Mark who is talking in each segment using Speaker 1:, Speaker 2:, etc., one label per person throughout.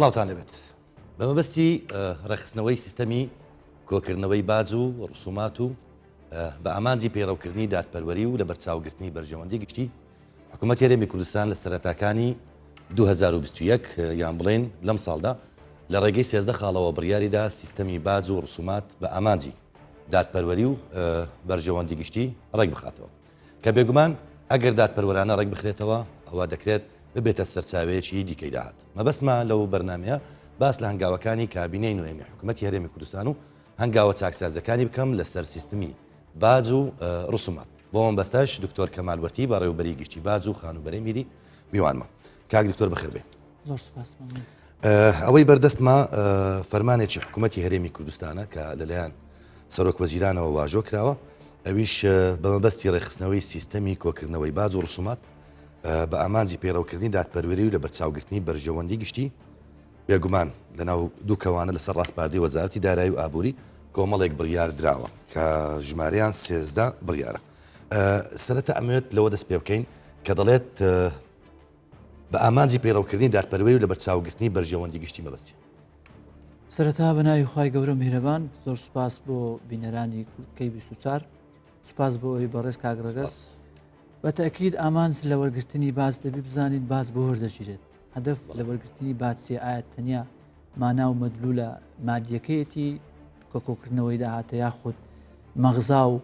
Speaker 1: سڵاوتان لەبێت بە مەبەستی ڕێخستنەوەی سیستەمی کۆکردنەوەی باج و ڕسومات و بە ئامانجی پێڕەوکردنی دادپەروەری و لە بەرچاوگرتنی بەرژەوەندی گشتی حکوومەتی هەرێمی کوردستان لە سەرەتاکانی 2021 یان بڵێن لەم ساڵدا لە ڕێگەی 13 خاڵەوە بڕیاریدا سیستەمی باج و ڕسومات بە ئامانجی دادپەروەری و بەرژەوەندی گشتی ڕێک بخاتەوە کە بێگومان ئەگەر دادپەروەرانە ڕێک بخرێتەوە ئەوە دەکرێت ببێتە سەرچاوەیەکی دیکەی داهات مەبەستمە لەو بەرنامەیە باس لە هەنگاوەکانی کابینەی نوێمی حکوومەتی هەرێمی کوردستان و هەنگاوە چاکسازەکانی بکەم لەسەر سیستمی باج و ڕسومات بۆ ئەم بەستەش دکتۆر کەمال وەرتی بە ڕێوەبەری گشتی باج و خانوبەرەی میری میوانمە کاک دکتۆر بەخێر بێ ئەوەی بەردەستمە فەرمانێکی حکوومەتی هەرێمی کوردستانە کە لەلایەن سەرۆک وەزیرانەوە واژۆ کراوە ئەویش بە مەبەستی ڕێخستنەوەی سیستەمی کۆکردنەوەی باج و ڕسومات بە ئامانجی پێڕەوکردنی دادپەروەری و لە بەرچاوگرتنی بەرژەوەندی گشتی بێگومان لەناو دوو کەوانە لەسەر ڕاستپاردەی وەزارەتی دارایی و ئابووری کۆمەڵێک بڕیار درراوە کە ژمارەیان 13 بڕیارە سەرەتا ئەمەوێت لەوە دەست پێ بکەین کە دەڵێت بە ئامانجی پێڕەوکردنی دادپەروەری و لە بەرچاوگرتنی بەرژەوەندی گشتی مەبەستی
Speaker 2: سەرەتا بە ناوی خوای گەورە میهرەبان زۆر سوپاس بۆ بینەرانی کەی 24 سوپاس بۆ ئەوی بەڕێز کاگڕەگەس بە تەکید ئامانج لە وەرگرتنی باز دەبی بزانین باز بۆ هەردەگیرێت هەدەف لە وەرگرتنی باچێ ئاەت تەنیا مانا و مەدلولە مادیەکەیەتی کۆکۆکردنەوەی داهاتە یاخود مەغزا و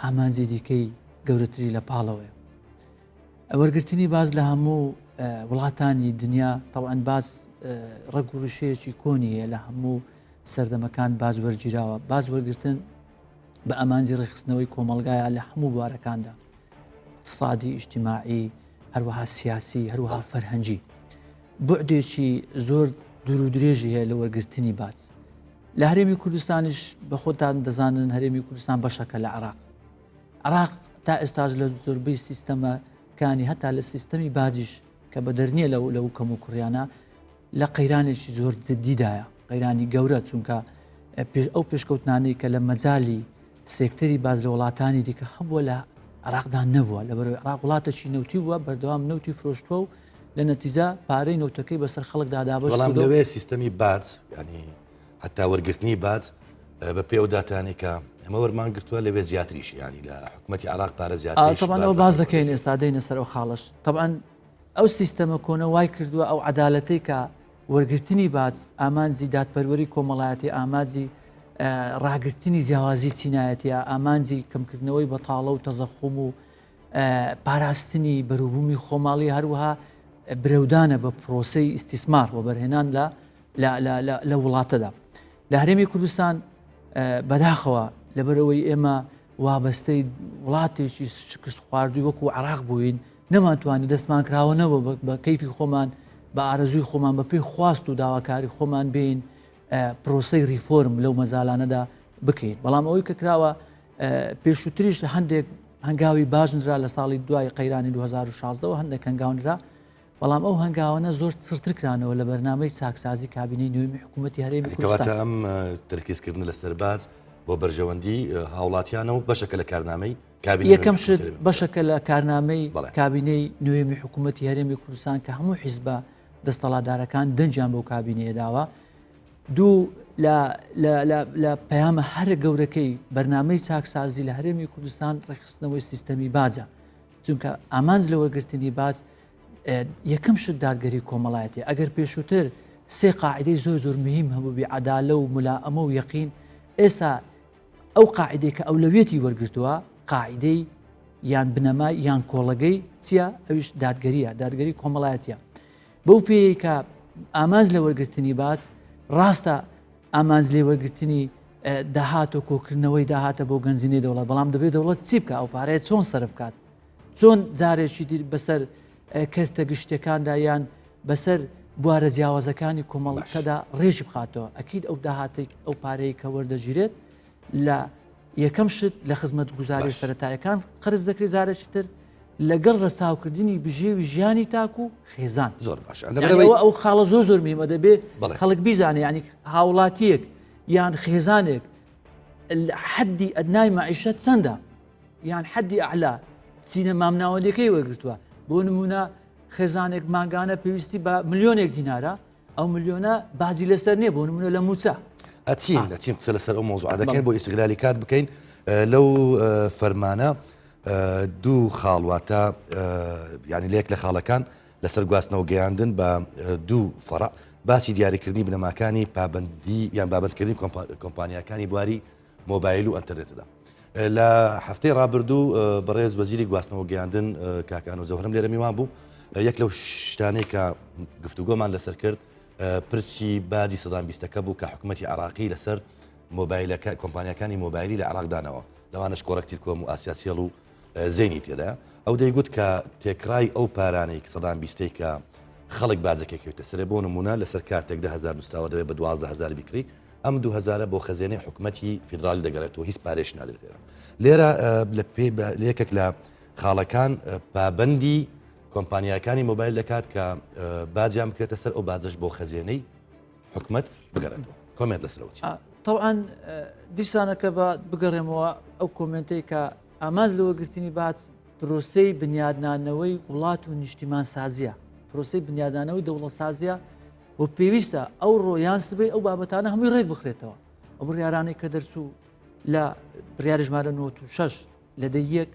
Speaker 2: ئامانجی دیکەی گەورەتری لە پاڵەوەی وەرگرتنی باز لە هەموو وڵاتانی دنیا تەواەن باز ڕەگ و ڕشەیەکی کۆنیە لە هەموو سەردەمەکان باز وەرگیراوە باز وەرگرتن بە ئامانجی ڕێخستنەوەی کۆمەلگایە لە هەموو بوارەکاندا اقتصادی ئیجتیماعی هەروەها سیاسی هەروەها فەرهەنگی بوعدێکی زۆر دوور و درێژی هەیە لە وەرگرتنی باج لە هەرێمی کوردستانیش بە خۆتان دەزانن هەرێمی کوردستان بەشەکە لە عراق تا ئێستاش لە زۆربەی سیستەمەکانی هەتا لە سیستەمی باجیش کە بە دەرنیە لەو کەم و کوڕیانە لە قەیرانێکی زۆر جددیدایە قەیرانی گەورە چونکە ئەو پێشکەوتنانەی کە لە مەجای سێکتەری باز لە وڵاتانی دیکە هەبووە لە عراقدا نەبووە لەبەرەوەی عراق وڵاتێکی نەوتی بووە بەردەوام نەوتی فرۆشتووە و لە نەتیجە پارەی نەوتەکەی بەسەر خەڵکدا دابەش
Speaker 1: بەڵام لەوێ سیستەمی باج ینی هەتا وەرگرتنی باج بە پێ و داتانی کە ئەمە وەرمان گرتووە لەوێ زیاتریش ینی لە حکوومەتی عراق پارە زیاتر
Speaker 2: ئەو باز دەکەین ئێستا دەینە سەر ئەو خاڵش طبعاً ئەو سیستەمە کۆنە وای کردووە ئەو عەدالەتەی کە وەرگرتنی باج ئامانجی دادپەروەری کۆمەڵایەتی ئامانجی ڕاگررتنی جیاوازی چینایەتە ئامانجی کەمکردنەوەی بەتاڵە و تەزەخم و پاراستنی بەروبوومی خۆماڵی هەروەها برەودانە بە پرۆسەی ئیسیسمار و بەرهێنان لە وڵاتەدا لە هەرێمی کوردستان بەداخەوە لەبەرەوەی ئێمە وابەستەی وڵاتێکی شکست خواردووی وەکو عراق بووین نەماتوانانی دەستمان کراوەنەوە بە کەیفی خۆمان بە ئارەزوی خۆمان بە پێی خواست و داواکاری خۆمان بین پرۆسەی ریفۆرم لەو مەزالانەدا بکەین بەڵام ئەوەی کە کراوە پێشووتریش هەندێک هەنگاوی باشنرا لە ساڵی دوای قەیرانی 2016 هەندێک هەنگاونرا بەڵام ئەو هەنگاوانە زۆر سرترکرانەوە لە بەرنامەی چاکسازی کابینەی نوێمی حکوومەتی هەرێمی کوردستان
Speaker 1: ئەم تەرکیزکردن لەسەر باج بۆ بەرژەوەندی هاوڵاتیانە و بەشەکە لە کارنامەی
Speaker 2: یەکەم شت بەشەکە لە کارنامەی کابینەی نوێمی حکوومەتی هەرێمی کوردستان کە هەموو حیزبە دەستەڵاتدارەکان دەنجیان بۆ کابینەیە داوە دوو لە پەیامە هەرە گەورەکەی بەرنامەی چاکسازی لە هەرێمی کوردستان ڕێخستنەوەی سیستەمی باجە چونکە ئامانج لە وەرگرتنی باج یەکەم شت دادگەری کۆمەڵایەتی ئەگەر پێشووتر سێ قاعدەی زۆر مهم هەبوو بێ عەدالە و مولائەمە و یەقین ئێستا ئەو قاعدەی کە ئەولەویەتی وەرگرتووە قاعدەی یان بنەما یان کۆڵەگەی چییە ئەویش دادگەری کۆمەڵایەتیە بەو پێی کە ئامانج لە وەرگرتنی باج ڕاستە ئامانج لێ وەرگرتنی داهات و کۆکردنەوەی داهاتە بۆ گەنجینەی دەوڵەت بەڵام دەبێت دەوڵەت چی بکە ئەو پارەیە چۆن سەرف بکات چۆن جارێکی دی بەسەر کەرتە گشتەکاندا یان بەسەر بوارە جیاوازەکانی کۆمەڵەکەدا ڕێژی بخاتەوە ئەکید ئەو داهاتی ئەو پارەی کە وەردەگیرێت لە یەکەم شت لە خزمەت گوزاری سەرەتایەکان قرز دەکرێت جارێکی تر لەگەڵ ڕەساوکردنی بژێوی ژیانی تاک و خێزان
Speaker 1: زۆر باش
Speaker 2: ئەو خاڵە زۆر میمە دەبێت خەڵک بیزانێ ینی هاوڵاتیەک یان خێزانێک حەدی ئەدنای مەعیشەت چەندە یان حەدی ئەعلا چینە مامناوەندەکەی وەرگرتووە بۆ نمونە خێزانێک ماگانە پێویستی بە ملیۆنێک دینارە ئەو ملیۆنە بازی لەسەر نییە بۆ نمونە لە موچە
Speaker 1: ئەچین قسە لەسەر ئەو مۆزوع دەکەین بۆ ئیسیغلالی کات بکەین لەو فەرمانە دوو خاڵواتە ینی لێک لە خاڵەکان لەسەر گواستنەوە گەیاندن بە دوو فەڕە باسی دیاریکردنی بنەماکانی پابندی یان بابندکردنی کۆمپانیەکانی بواری مۆبایل و ئەنتەرنێتدا لە هەفتەی ڕابردوو بەڕێز وەزیری گواستنەوە گەیاندن کاکان و زەوهرم لێرە میوان بوو یەک لەو شتانەی کە گفتوگۆمان لەسەر کرد پرسی باجی سەدان بیستەکە بوو کە حکوومەتی عراقی لەسەر مۆبایلەکە کۆمپانیەکانی مۆبایلی لە عراقدانەوە لەوانش کۆڕەکتیر کۆم و ئاسیاسیەڵ و زێنی تێدا ئەو دەیگوت کە تێکرای ئەو پارانەی سەدان بیستەی کە خەڵک باجەکەکەوتە سرێ بۆ نمونە لەسەر کارتێک 10,000 نووسراوە دەوێت بە 12,000 بیکری ئەم 2000 بۆ خەزێنەی حکوومەتی فیدرالی دەگەڕێتەوە هیچ پارێش نادرێتێرە لێرە لە یەکێک لە خاڵەکان پابندی کۆمپانیەکانی مۆبایل دەکات کە باجیان بکرێتە سەر ئەو بازش بۆ خەزێنەی حکوومەت بگەڕێتەوە کۆمنت لەسەرەوە
Speaker 2: طبعاً دیسانەکە بە بگەڕێمەوە ئەو کۆمنتەی کە ئاماز لەوەگرتنی بات پرۆسەی بنیادنانەوەی وڵات و نیشتیمان سازیە پرۆسی بنیادانەوەی دەوڵەت سازیە بۆ پێویستە ئەو ڕۆیان سبەی ئەو بابەتانە هەمووی ڕێک بخرێتەوە ئەو بڕیارانەی کە دەرچوو لە بڕیار ژمارە 96 لە دەیەک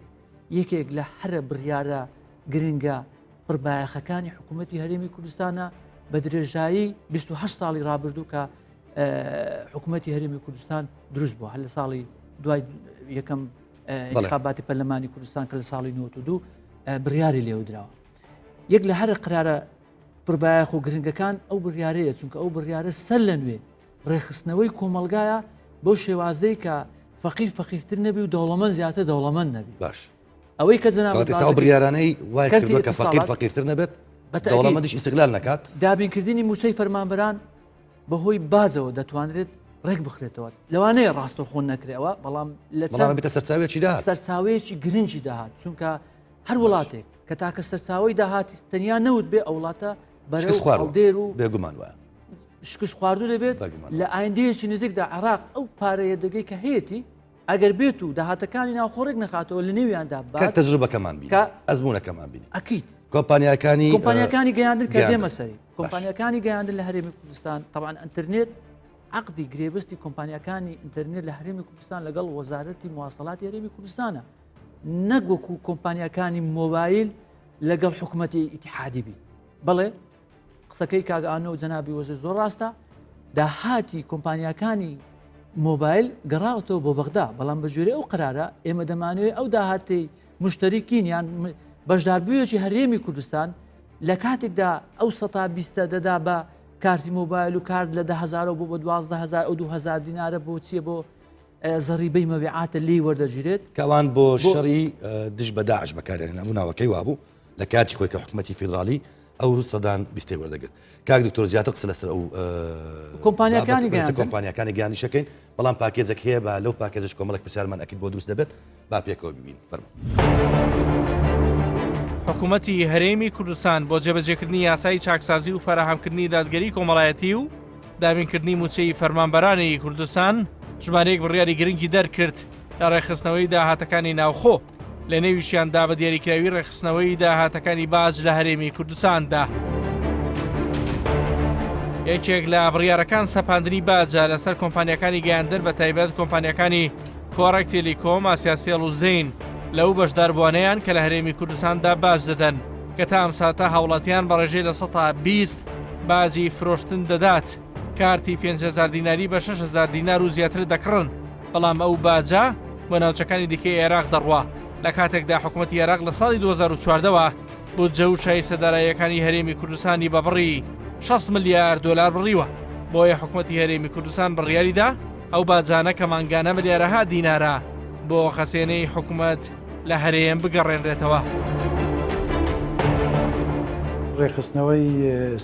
Speaker 2: یەکێک لە هەرە بڕیارە گرنگە پڕبایەخەکانی حکوومەتی هەرێمی کوردستانە بە درێژایی 28 ساڵی ڕابردوو کە حکوومەتی هەرێمی کوردستان دروست بووە هەر لە ساڵی دوای یەکەم انتخاباتی پەرلەمانی کوردستان کە لە ساڵی 92 بڕیاری لێو درراوە یەک لە هەرە قرارە پڕبایەخ و گرنگەکان ئەو بڕیارەیە چونکە ئەو بڕیارە سەر لە نوێ ڕێخستنەوەی کۆمەلگایە بۆ شێوازەی کە فەقیرتر نەبی و دەوڵەمەند زیاتر دەوڵەمەند نەبی باش ئەوەی کە جەناب
Speaker 1: بڕیارانەی وای کردووە کە فەقیرتر نەبێت دەوڵەمەندیش ئیستیغلال نەکات
Speaker 2: دابینکردنی موچەی فەرمانبەران بەهۆی بازەوە دەتوانرێت ڕێک بخرێتەوە لەوانەیە ڕاستە خۆن نەکرێەوە بەڵام
Speaker 1: بێتە سەرچاوێکی دا
Speaker 2: سەرچاوەیەکی گرنگی داهات چونکە هەر وڵاتێک کە تاکە سەرچاوی داهاتی تەنیا نەوت بێ ئەو وڵاتە بەرەو هەڵدێر و
Speaker 1: بێگومان وایە
Speaker 2: شکست خواردو دەبێت لە ئایندەیەکی نزیکدا عێراق ئەو پارەیە دەگەی کە هەیەی ئەگەر بێت و داهاتەکانی ناوخۆڕێک نەخاتەوە لە نێویاندا
Speaker 1: تەجروبەکەمان بین ئەزمونونەکەمان بینی
Speaker 2: ئەکییت
Speaker 1: کۆمپانیەکانی
Speaker 2: گەیاندن کە دێمە سەری کۆمپانیەکانی گەیاندن لە هەرێمی کوردستان طبعاً ئەنتەرنێت عقدی گرێبستی کۆمپانیەکانی ئینتەرنێت لە هەرێمی کوردستان لەگەڵ وەزارەتی مواصلاتی هەرێمی کوردستانە نەگوەکو کۆمپانیەکانی مۆبایل لەگەڵ حکوومەتی ئیتیحادی بی بەڵێ قسەکەی کاگەانە و جەنابی وەزیر زۆر ڕاستە داهاتی کۆمپانیەکانی مۆبایل گەڕاوەتەوە بۆ بەغدا بەڵام بەژێرە ئەو قرارە ئێمە دەمانوێت ئەو داهاتی مشتریکین یان بەشداربوویەکی هەرێمی کوردستان لە کاتێکدا ئەو 120 دەدا بە کارتی مۆبایل و کارت لە 10,000 بۆ 12,000 ئەو 2,000 دینارە بۆ چیە بۆ زەریبەی مەبیعاتە لی وەردەگیرێت
Speaker 1: کەوان بۆ شەڕی دش بە داعش بەکارێنن نموناوەکەی وابوو لە کاتی خۆی کە حکوومەتی فیدرالی ئەو سەدان بیستی وەردەگرت کاک دکتۆر زیاتر قسە لەسەر ئەو کۆمپانیەکانی گیانی شەکەین بەڵام پاکێزێک هەیە بە لەو پاکێزش کۆمەڵک پرسیارمان ئەکرد بۆ دروست دەبێت با پێکەوە ببین فەرموو
Speaker 3: حکوومەتی هەرێمی کوردستان بۆ جێبەجێکردنی یاسای چاکسازی و فراهەمکردنی دادگەری کۆمەڵایەتی و دابینکردنی موچەی فەرمانبەرانی کوردستان ژمارەیەک بڕیاری گرنگی دەرکرد لە ڕێخستنەوەی داهاتەکانی ناوخۆ لە نێویشیاندا بە دیاریکراوی ڕێخستنەوەی داهاتەکانی باج لە هەرێمی کوردستاندا. یەکێک لە بڕیارەکان سەپاندنی باجە لەسەر کۆمپانیەکانی گەیاندن بە تایبەت کۆمپانیەکانی کۆڕێک تێلیکۆم، ئاسیاسیەڵ و زەین لەو بەشداربوانەیان کە لە هەرێمی کوردستاندا باج دەدەن کە تا ئەم ساتە هاوڵاتیان بە ڕێژەی لە 120 باجی فرۆشتن دەدات کارتی 5,000 دیناری بە 6,000 دینار و زیاتر دەکڕن بەڵام ئەو باجە بۆ ناوچەکانی دیکەی عێراق دەڕوا لە کاتێکدا حکوومەتی عێراق لە ساڵی 2014ەوە بودجە و شای سەداراییەکانی هەرێمی کوردستانی بە بڕی 6 ملیار دۆلار بڕیوە بۆیە حکوومەتی هەرێمی کوردستان بڕیاریدا ئەو باجانە کە مانگانە ملیارەها دینارە بۆ خەسێنەی حکوومەت لە هەرێم بگەڕێنرێتەوە.
Speaker 4: ڕێخستنەوەی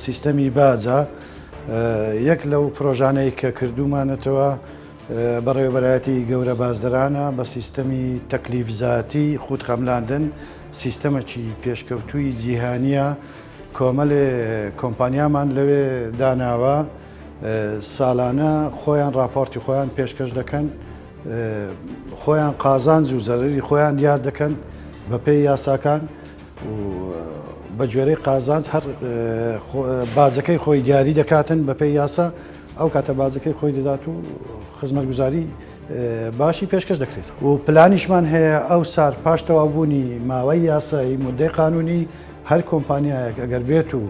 Speaker 4: سیستەمی باجە یەک لەو پرۆژانەی کە کردومانەتەوە بەڕێوەبەرایەتی گەورە بازدەرانە بە سیستەمی تەکلیفزاتی خوودخەملاندن سیستەمەکی پێشکەوتووی جیهانیە کۆمەڵێ کۆمپانیامان لەوێ داناوە ساڵانە خۆیان راپۆرتی خۆیان پێشکەش دەکەن خۆیان قازانج و زەرری خۆیان دیار دەکەن بە پێی یاساکان و بە گوێرەی قازانج هەر بازەکەی خۆی دیاری دەکاتن بە پێی یاسا ئەو کاتە بازەکەی خۆی دەدات و خزمەتگوزاری باشی پێشکەش دەکرێت و پلانیشمان هەیە ئەو سار پاش تەواوبوونی ماوەی یاسایی مودەی قانونی هەر کۆمپانیایەک ئەگەر بێت و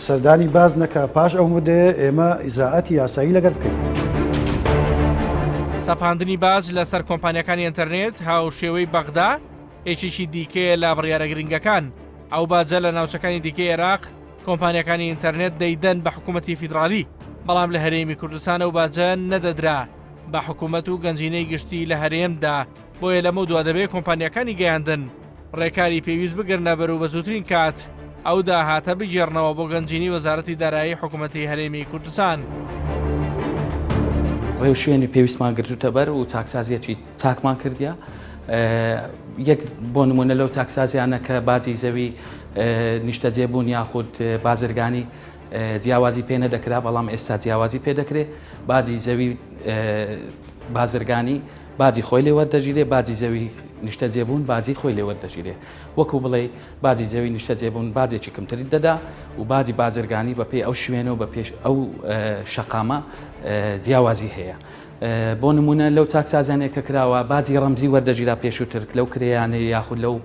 Speaker 4: سەردانی باز نەکە پاش ئەو مودەیە ئێمە ئیزراعەتی یاسایی لەگەر بکەین.
Speaker 3: سەپاندنی باز لەسەر کۆمپانیەکانی ئینتەرنێت هاوشێوەی بەغدا یەکێکی دیکەیە لە بڕیارە گرنگەکان. ئەو باجە لە ناوچەکانی دیکەی عێراق کۆمپانیەکانی ئینتەرنێت دەیدەن بە حکوومەتی فیدرالی، بەڵام لە هەرێمی کوردستان ئەو باجە نەدەدرا بە حکوومەت و گەنجینەی گشتی لە هەرێمدا. بۆیە لەمە دوا دەبێت کۆمپانیەکانی گەیاندن ڕێکاری پێویست بگرنە بەرەو بە زووترین کات ئەو داهاتە بگێڕنەوە بۆ گەنجینی وەزارەتی دارایی حکوومەتی هەرێمی کوردستان.
Speaker 5: ڕێوشێنی پێویستمان گرتوتە بەر و چاکسازیەکی چاکمان کردیا. یەک بۆ نمونە لەو چاکسازیانە کە بازی زەوی نیشتەجێبوون یاخود بازرگانی جیاوازی پێ نەدەکرا، بەڵام ئێستا جیاوازی پێ دەکرێت. بازی زەوی بازرگانی بازی خۆی لێ وەردەگیرێ، بازی زەوی نیشتەجێبوون بازی خۆی لێ وەردەگیرێ. وەکو بڵێ بازی زەوی نیشتەجێبوون بازێکی کەمتری دەدا و بازی بازرگانی بە پێی ئەو شوێنەوە بە پێش ئەو شەقامە جیاوازی هەیە. بۆ نمونە لەو چاکسازانێک کە کراوە بازی ڕەمزی وەردەگیرا پێشووتر لەو کرێیانەیە یاخود لەو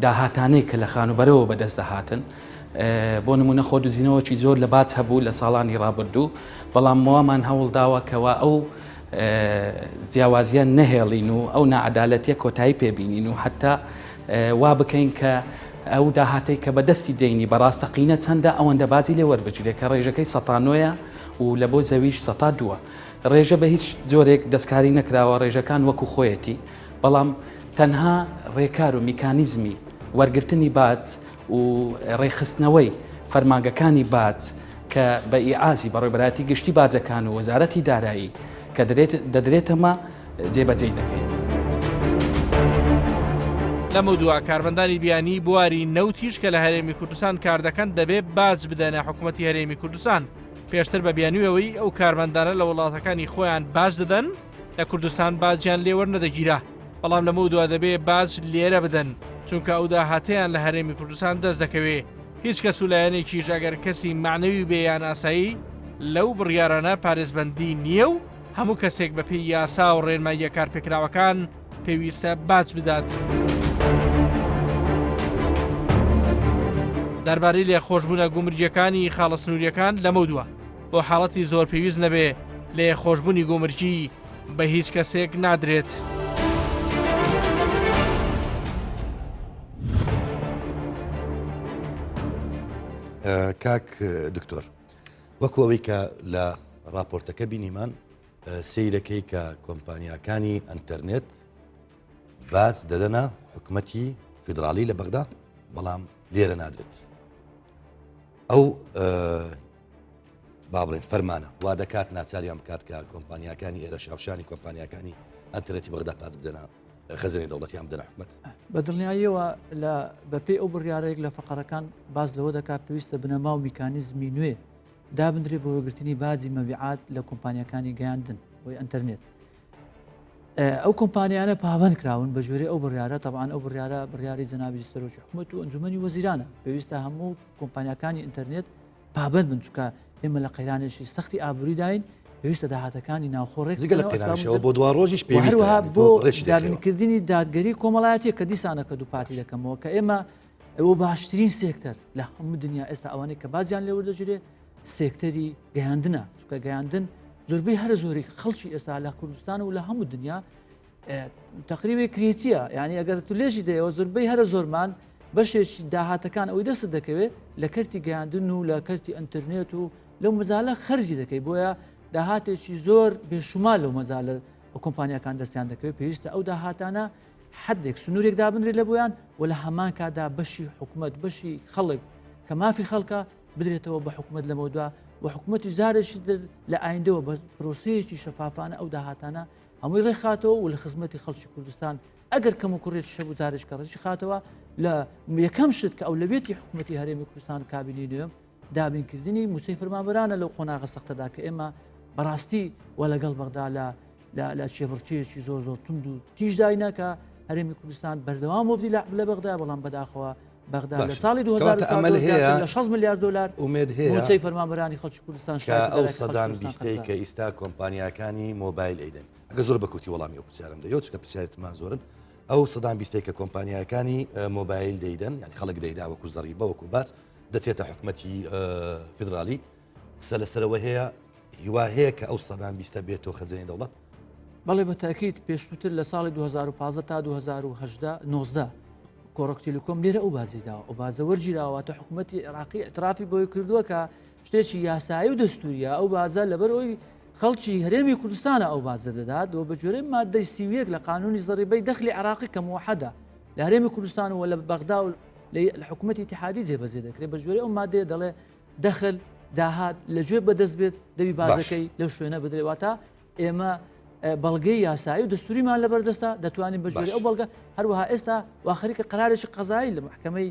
Speaker 5: داهاتانەی کە لە خانوبەرەوە بەدەست دەهاتن. بۆ نمونە خۆدوزینەوەکی زۆر لە باج هەبوو لە ساڵانی ڕابردوو، بەڵام مامان هەوڵ داوە کەوا ئەو جیاوازیان نەهێڵین و ئەو نەعەدالەتیە کۆتایی پێبینین و حتا وا بکەین کە ئەو داهاتەی کە بەدەستی دەینی بەڕاستەقینە چەندە ئەوەندە بازی لێ وەربگیرێت کە ڕێژەکەی ١٠٩ و لە بۆ زەویش ١٠٢. ڕێژە بە هیچ جۆرێک دەستکاری نەکراوە، ڕێژەکان وەکو خۆیەتی، بەڵام تەنها ڕێکار و میکانیزمی وەرگرتنی باج و ڕێخستنەوەی فەرمانگەکانی باج کە بە ئیعازی بەڕێوەبەرایەتی گشتی باجەکان و وەزارەتی دارایی کە دەدرێتەمە جێبەجێ دەکەین.
Speaker 3: لەمە دووە کارمەندانی بیانی بواری نەوتیش کە لە هەرێمی کوردستان کار دەکەن دەبێت باج بدەنە حکوومەتی هەرێمی کوردستان. پێشتر بە بیانوویەوەی ئەو کارمەندانە لە وڵاتەکانی خۆیان باج دەدەن لە کوردستان باجیان لێوەرنەدەگیرە، بەڵام لەمە دووە دەبێت باج لێرە بدەن چونکە ئەو داهاتەیان لە هەرێمی کوردستان دەست دەکەوێت. هیچ کەس و لایەنێکیش ئەگەر کەسی معنەوی بێیان ئاسایی لەو بڕیارانە پارێزبەندی نییە و هەموو کەسێک بە پێی یاسا و ڕێنماییە کارپێکراوەکان پێویستە باج بدات. دەربارەی لێخۆشبوونە گومرجیەکانی خاڵە سنووریەکان لەمە دووە بۆ حاڵەتی زۆر پێویست نەبێ لێخۆشبوونی گومرجی بە هیچ کەسێک نادرێت.
Speaker 1: کاک دکتۆر، وەکو ئەوەی کە لە راپۆرتەکە بینیمان سیرەکەی کە کۆمپانیەکانی ئەنتەرنێت باج دەدەنە حکوومەتی فیدرالی لە بەغدا، بەڵام لێرە نادرێت. ئەو با بڵێن فەرمانە وا دەکات ناچاریان بکات کە کۆمپانیەکانی ئێرە شاوشانی کۆمپانیەکانی ئەنتەرنێتی بەغدا باج بدەنە خەزانەی دەوڵەتیان بدەنە حکوومەت.
Speaker 2: بە دڵنیاییەوە لە بەپێی ئەو بڕیارەیەک لە فەقەرەکان باز لەوە دەکات پێویستە بنەما و میکانیزمی نوێ دابدرێت بۆ وەرگرتنی بازی مەبیعات لە کۆمپانیەکانی گەیاندن بۆی ئەنتەرنێت. ئەو کۆمپانیانە پابند کراون بە ژێرەی ئەو بڕیارە، تەبعاً ئەو بڕیارە بڕیاری جەنابی سەرۆکی حکوومەت و ئەنجومەنی وەزیرانە. پێویستە هەموو کۆمپانیەکانی ئینتەرنێت پابند بن چونکە ئێمە لە قەیرانێکی سەختی ئابووری داین، پێویستە داهاتەکانی ناوخۆڕێک
Speaker 1: بۆ دوا ڕۆژیش پێویستە
Speaker 2: بۆ دابینکردنی دادگەری کۆمەڵایەتیە کە دیسانەکە دووپاتی دەکەمەوە کە ئێمە ئەوە باشترین سێکتەر لە هەموو دنیا ئێستا ئەوانەی کە بازیان لێ وەردەگیرێ سێکتەری گەیاندنە، چونکە گەیاندن زۆربەی هەر زۆری خەڵکی ئێستا لە کوردستان و لە هەموو دنیا تقریبی کرێتیە، یعنی ئەگەر تو لێژی دەیەوە زۆربەی هەرە زۆرمان بەشێکی داهاتەکان ئەوەی دەست دەکەوێت لە کەرتی گەیاندن و لە کەرتی ئەنتەرنێت و لەو مەزالە خەرجی دەکەی، بۆیە داهاتێکی زۆر بێشومان لەو مەزالە کۆمپانیەکان دەستیان دەکەوێت. پێویستە ئەو داهاتانە حدێک سنوورێک دابنرێت لە بۆیان و لە هەمان کادا بەشی حکوومەت بەشی خەڵک کە مافی خەڵکە بدرێتەوە بە حکوومەت لەمەوەدا و حکوومەتی زارێکی لە ئایندەوە بە پرۆسەیەکی شەفافانە ئەو داهاتانە هەمووی ڕێخاتەوە و لە خزمەتی خەڵکی کوردستان ئەگەر کەم و کوڕێکی شەب و زارێک کەڕێکی خاتەوە لە یەکەم شت کە ئەو لەبێتی حکوومەتی هەرێمی کوردستان کابینی نوێم دابینکردنی موچەی فەرمانبەرانە لەو قۆناغە سەختەدا کە ئێمە بەڕاستی وە لەگەڵ بەغدا لە چێبڕچەیەکی زۆر تونند و تیژداینە کە هەرێمی کوردستان بەردەوام وەفدی لە بەغدا، بەڵام بەداخەوە بەغدا لە
Speaker 1: باش.
Speaker 2: ساڵی
Speaker 1: کەواتە ئەمەل هەیە.
Speaker 2: لە 6 میلیارد دلار
Speaker 1: ئومێد هەیە
Speaker 2: موچەی فەرمانبەرانی خەڵکی کوردستان
Speaker 1: کە ئەو سەدان بیستەی کە ئیستا کۆمپانیەکانی مۆبایل ئەیدەن ئەگە زۆر بەکوتی وەڵامی ئەو پرسیارم دەیەوە چکە پرسیارتمان زۆرن ئەو سەدان بیستەی کە کۆمپانیەکانی مۆبایل دەیدەن ینی خەڵک دەیدا وەکو زەڕیبە وەکو باچ دەچێتە حکومەتی فیدرالی سەرەوە هەیە هیوا هەیە کە ئەو سەدان بیستە بێتەوە خەزانەی دەوڵەت
Speaker 2: بەڵێ بە تاکید پێشووتر لە ساڵی 2015 تا 2019 کۆڕک تیلیکۆم لێرە ئەو بازیداوە ئەو بازە وەرگیراوەتە حکوومەتی عێراقی ئەترافی بۆی کردووە کە شتێکی یاسایی و دەستوریە ئەو بازە لەبەر ئەوی خەڵکی هەرێمی کوردستانە ئەو بازە دەدات و بە جۆرەی مادەی سیویەک لە قانونی زەڕیبەی دەخلی عێراقی کە موحەدە لە هەرێمی کوردستان و لە بەغدا و لە حکوومەتی اتحادی جێبەجێ دەکرێت بە جۆرەی ئەو مادەیە دەڵێ دەخل داهات لەگوێ بەدەست بێت دەبی بازەکەی لەو شوێنە بدرێتواتە ئێمە بەڵگەی یاسایی و دەستوریمان لەبەردەستە دەتوانین بەژێری ئەو بەڵگە هەروەها ئێستا واخەریکە قرارێکی قەزایی لە محکەمەی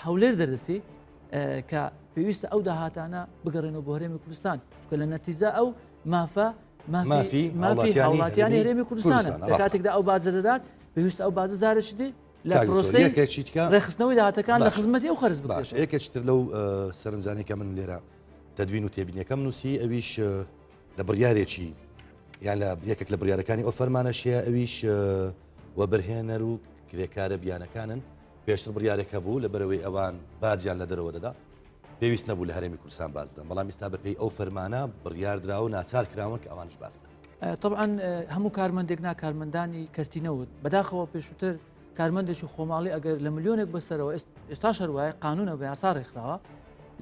Speaker 2: هەولێر دەردەسی کە پێویستە ئەو داهاتانە بگەڕێنەوە بۆ هەرێمی کوردستان چکە لە نەتیجە ئەو مافی هاوڵاتیانی هەرێمی کوردستانە لە کاتێکدا ئەو بازە دەدات پێویستە ئەو بازە زارێکی دی لە پرۆسی ڕێخستنەوەی داهاتەکان لە خزمەتی ئەو خەرز بکەش
Speaker 1: یەکێکتر لەو سەرنجانێکە من لێرە تدوین و تێبینیەکەم نووسی ئەویش لە بڕیارێکی یان لە یەکێک لە بڕیارەکانی ئەو فەرمانەشیە ئەویش وەبەرهێنەر و کرێکارە بیانەکانن پێشتر بڕیارێکە بوو لە بەرەوەی ئەوان باجیان لە دەرەوە دەدا پێویست نەبوو لە هەرێمی کوردستان باز بدەن بەڵام ئێستا بەپێی ئەو فەرمانە بڕیاردراوە و ناچار کراون کە ئەوانش باز بن
Speaker 2: طبعا هەموو کارمەندێک کارمەندانی کەرتینەوت بەداخەوە پێشووتر کارمەندێکی خۆماڵی ئەگەر لە ملیۆنێک بەسەرەوە ئێستا شەروایە قانونە بە یاسا ڕێکخراوە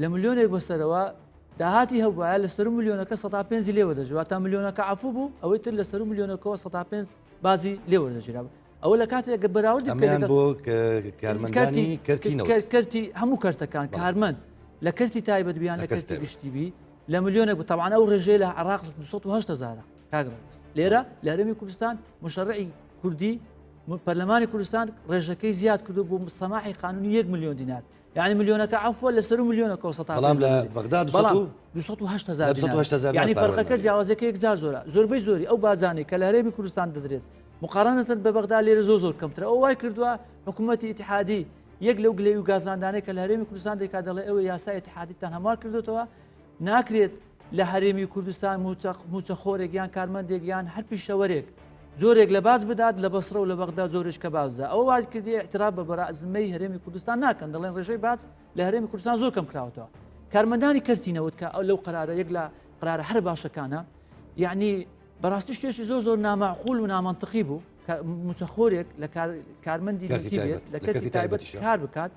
Speaker 2: لە ملیۆنێک بەسەرەوە داهاتی هەبواە لە سەر ملیۆنەکە 105 لێوە دەژێت تا ملیۆنەکە عفو بوو ئەوەی تر لە سەر ملیۆنەکەەوە 105 بازی لێوە دەژێرا ئەوە لە کاتێک گە بەراوردی
Speaker 1: بۆ کارمەندانی
Speaker 2: کەرتی هەموو کەرتەکان کارمەند لە کەرتی تایبەتبیان لە کەرتی گشتیبی لە ملیۆنێک بتەوانە ئەو ڕێژەیە لە عراق 280,000 کاگڕس لێرە لە هەرێمی کوردستان مشەڕعی کوردی پەرلەمانی کوردستان ڕێژەکەی زیاد کردو بۆ سەماحی قانونی 1 ملیۆن دینار یعنی ملیۆنەکە عفوە لە سەر ملیۆنەکە
Speaker 1: بەڵام لە بەغدا
Speaker 2: 280,000 یعنی فەرقەکە جیاوازەکە یەکجار زۆرە زۆربەی زۆری ئەو بازانەی کە لە هەرێمی کوردستان دەدرێت مقارنەتەن بە بەغدا لێرە زۆر کەمترە ئەو وای کردووە حکوومەتی ئیتیحادی یەک لەو گلەی و گازاندانەی کە لە هەرێمی کوردستان دەکات دەڵێ ئەوە یاسای ئیتیحادیتان هەموار کردوێتەوە ناکرێت لە هەرێمی کوردستان موچەخۆرێک یان کارمەندێک یان هەر پیشەوەرێک زۆرێک لە باز بدات لە بەسرە و لە بەغدا زۆرش کە بازدا ئەوە وای کردی احترام بە بەرازمەی هەرێمی کوردستان ناکەن دەڵێن ڕێژەی باز لە هەرێمی کوردستان زۆر کەم کراوەتەوە کارمەندانی کەرتینەوت کە ئەو لەو قرارە یەک لە قرارە هەر باشەکانە یعنی بەڕاستی شتێکی زۆر نامەعقول و نامەنطقی بوو موچەخۆرێک لە کارمەندی بێت لە کەرتی تایبەت کار بکات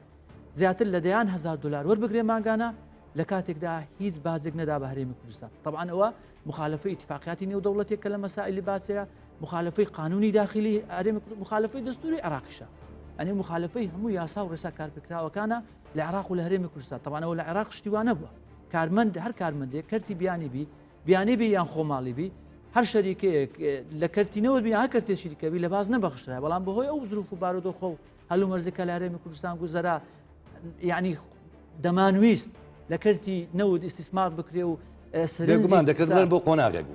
Speaker 2: زیاتر لە دەیان $1000 وەربگرێ ماگانە لە کاتێکدا هیچ بازێک نەدا بە هەرێمی کوردستان طبعا ئەوە مخالفەی اتفاقیاتی نێودەوڵەتێک کە لە مەسائلی باسەیە مخالفەی قانونی داخلی هەرێمی مخالفەی دەستوری عێراقیشە ئەنی مخالفەی هەموو یاسا و ڕێسا کارپێکراوەکانە لە عێراق و لە هەرێمی کوردستان طبعا ئەوە لە عێراق شتیوانە بووە کارمەند هەر کارمەندێک کەرتی بیانی بی یان خۆماڵی بی هەر شەریکەیەک لە کەرتینەوە بی هەر کەرتێکی دیکەبی لە باز نەبەخشرا بەڵام بەهۆی ئەو زروف و بارودۆخۆ و هەلو مەرزەکە لە هەرێمی کوردستان گوزەرا یعنی دەمانویست لە کەرتی نەود ئیستیسمار بکرێ و
Speaker 1: سەرگومان دەکردن